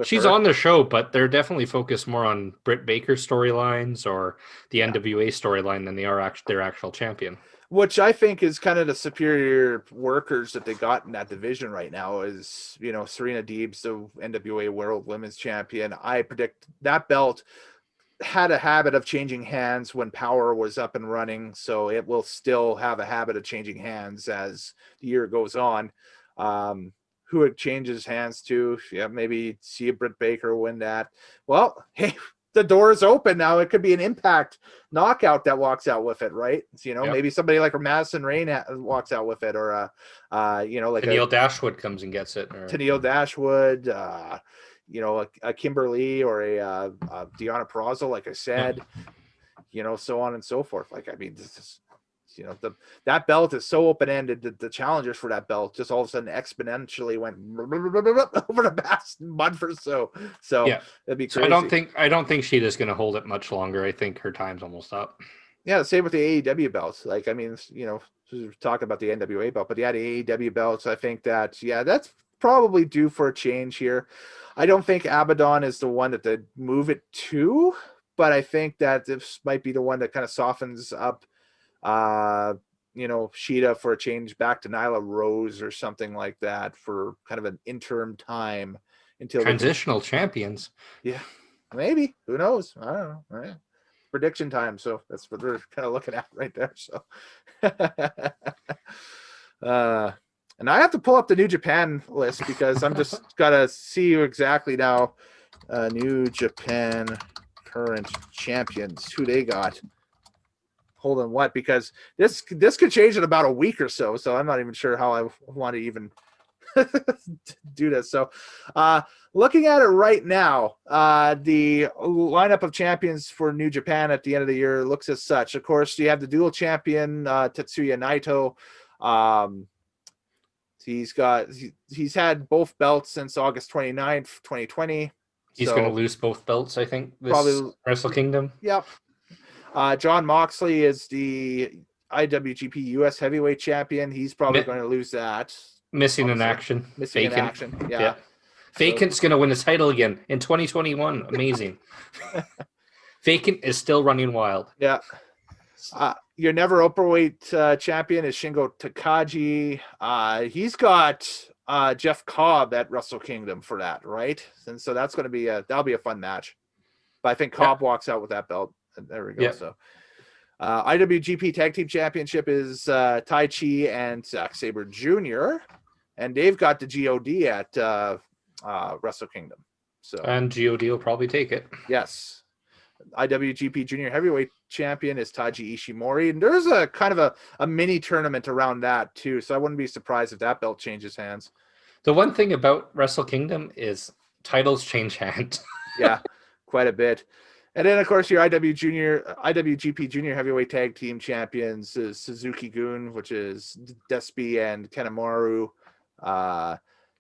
B: She's on the show, but they're definitely focused more on Britt Baker's storylines or the NWA storyline than they are their actual champion.
A: Which I think is kind of the superior workers that they got in that division right now is, Serena Deeb's the NWA World Women's Champion. I predict that belt had a habit of changing hands when Power was up and running, so it will still have a habit of changing hands as the year goes on. Who it changes hands to, maybe see a Britt Baker win that. Well, hey, the door is open now. It could be an Impact knockout that walks out with it, right? Maybe somebody like a Madison Rain walks out with it, or like
B: Tennille Dashwood comes and gets it.
A: Tennille Dashwood, a Kimberly or a Deonna Purrazzo, like I said, so on and so forth. Like, I mean, this is, that belt is so open-ended that the challengers for that belt just all of a sudden exponentially went over the past month or so. So that'd be crazy.
B: So I don't think Sheeta's going to hold it much longer. I think her time's almost up.
A: Yeah, same with the AEW belts. Like, I mean, we're talking about the NWA belt, but the AEW belts, I think that, that's probably due for a change here. I don't think Abaddon is the one that they move it to, but I think that this might be the one that kind of softens up Sheeta for a change back to Nyla Rose or something like that for kind of an interim time until
B: transitional champions.
A: Yeah, maybe. Who knows? I don't know. Right. Prediction time. So that's what we're kind of looking at right there. So, and I have to pull up the New Japan list because I'm just gotta see you exactly now. New Japan current champions, who they got. Hold on, what? Because this could change in about a week or so. So I'm not even sure how I want to even do this. So looking at it right now, the lineup of champions for New Japan at the end of the year looks as such. Of course, you have the dual champion, Tetsuya Naito. He's had both belts since August 29th, 2020.
B: He's going to lose both belts, I think, probably Wrestle Kingdom.
A: Yep. John Moxley is the IWGP US Heavyweight Champion. He's probably going to lose that.
B: Missing in action. Yeah. Vacant's going to win his title again in 2021. Amazing. Vacant is still running wild.
A: Yeah. Your never openweight champion is Shingo Takagi. He's got Jeff Cobb at Wrestle Kingdom for that, right? And so that's going to that'll be a fun match. But I think Cobb walks out with that belt. There we go. Yeah. So IWGP Tag Team Championship is Tai Chi and Zack Sabre Jr. And they've got the GOD at Wrestle Kingdom.
B: And GOD will probably take it.
A: Yes. IWGP Junior Heavyweight Champion is Taiji Ishimori. And there's a kind of a mini tournament around that too. So I wouldn't be surprised if that belt changes hands.
B: The one thing about Wrestle Kingdom is titles change hands.
A: Yeah, quite a bit. And then, of course, your IWGP Junior Heavyweight Tag Team Champions is Suzuki Gun, which is Despy and Kanemaru.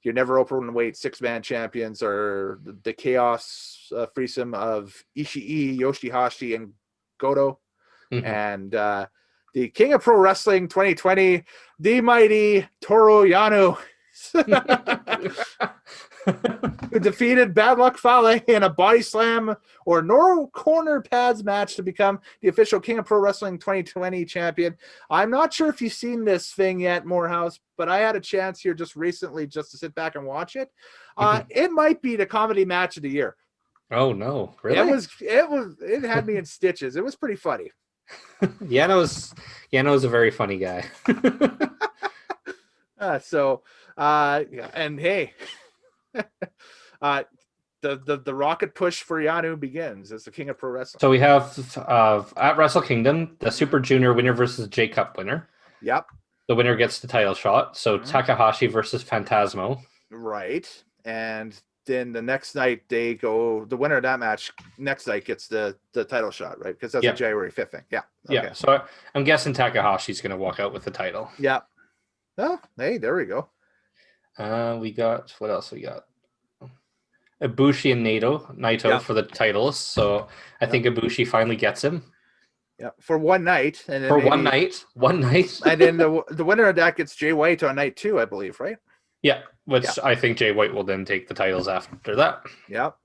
A: Your never openweight six-man champions are the Chaos threesome of Ishii, Yoshihashi, and Goto. Mm-hmm. And the King of Pro Wrestling 2020, the mighty Toru Yano, who defeated Bad Luck Fale in a body slam or no corner pads match to become the official King of Pro Wrestling 2020 champion. I'm not sure if you've seen this thing yet, Moorhouse, but I had a chance here just recently just to sit back and watch it. It might be the comedy match of the year.
B: Oh no, really?
A: It had me in stitches. It was pretty funny.
B: Yano's a very funny guy.
A: And hey, the rocket push for Yanu begins as the King of Pro Wrestling.
B: So we have at Wrestle Kingdom, the Super Junior winner versus J Cup winner.
A: Yep.
B: The winner gets the title shot. So Takahashi versus Phantasmo.
A: Right. And then the next night the winner of that match next night gets the title shot, right? Because that's a January 5th thing. Yeah.
B: Okay. Yeah. So I'm guessing Takahashi's going to walk out with the title.
A: Yeah. Oh, hey, there we go.
B: We got, what else we got? Ibushi and Naito for the titles. So I think Ibushi finally gets him.
A: Yeah, for one night. And then
B: one night.
A: And then the winner of that gets Jay White on night 2, I believe, right?
B: Yeah, I think Jay White will then take the titles after that.
A: Yep,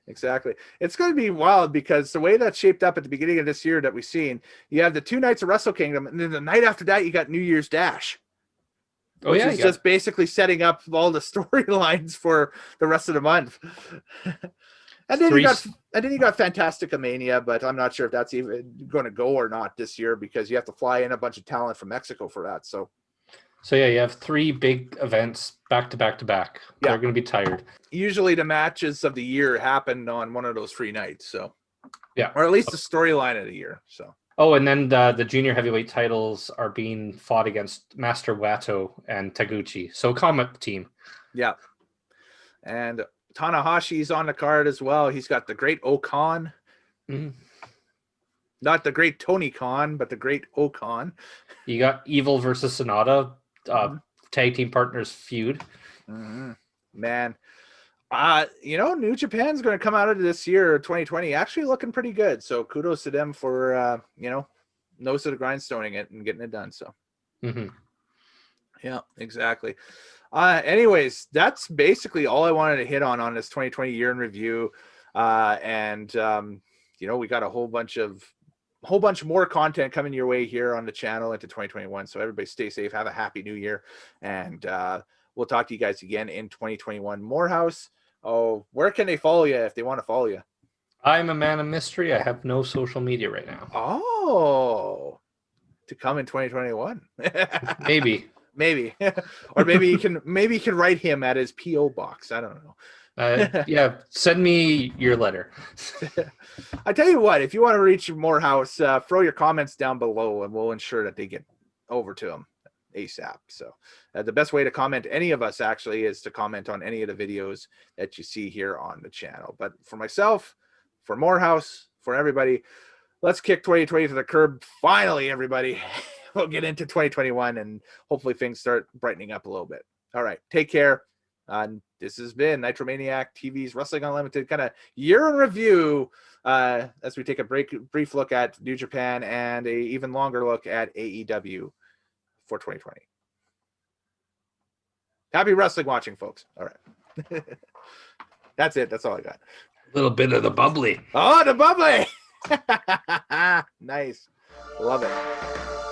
A: exactly. It's going to be wild because the way that's shaped up at the beginning of this year that we've seen, you have the 2 nights of Wrestle Kingdom, and then the night after that, you got New Year's Dash. Which is just basically setting up all the storylines for the rest of the month. And then you got Fantastica Mania, but I'm not sure if that's even going to go or not this year because you have to fly in a bunch of talent from Mexico for that. So
B: yeah, you have 3 big events back to back to back. Yeah. They're going to be tired.
A: Usually the matches of the year happen on one of those 3 nights. So
B: yeah,
A: or at least the storyline of the year. So.
B: Oh, and then the junior heavyweight titles are being fought against Master Wato and Taguchi. So comic team.
A: Yeah. And Tanahashi's on the card as well. He's got the Great Okan. Mm-hmm. Not the Great Tony Khan, but the Great Okan.
B: You got Evil versus Sonata, tag team partners feud.
A: Mm-hmm. Man. New Japan's going to come out of this year, 2020, actually looking pretty good. So kudos to them for, nose to the grindstoning it and getting it done. So, yeah, exactly. Anyways, that's basically all I wanted to hit on this 2020 year in review. We got a whole bunch more content coming your way here on the channel into 2021. So everybody stay safe. Have a happy new year. And we'll talk to you guys again in 2021. Moorhouse. Oh, where can they follow you if they want to follow you?
B: I'm a man of mystery. I have no social media right now.
A: Oh, to come in 2021.
B: Maybe.
A: Or maybe you can write him at his P.O. box. I don't know.
B: Yeah, send me your letter.
A: I tell you what, if you want to reach Moorhouse, throw your comments down below and we'll ensure that they get over to him ASAP. So the best way to comment any of us actually is to comment on any of the videos that you see here on the channel. But for myself, for Moorhouse, for everybody, let's kick 2020 to the curb. Finally, everybody, we'll get into 2021 and hopefully things start brightening up a little bit. All right, take care. This has been Nitromaniac TV's Wrestling Unlimited kind of year in review as we take a brief look at New Japan and a even longer look at AEW for 2020. Happy wrestling watching, folks. All right. That's it. That's all I got.
B: A little bit of the bubbly.
A: Oh, the bubbly. Nice. Love it.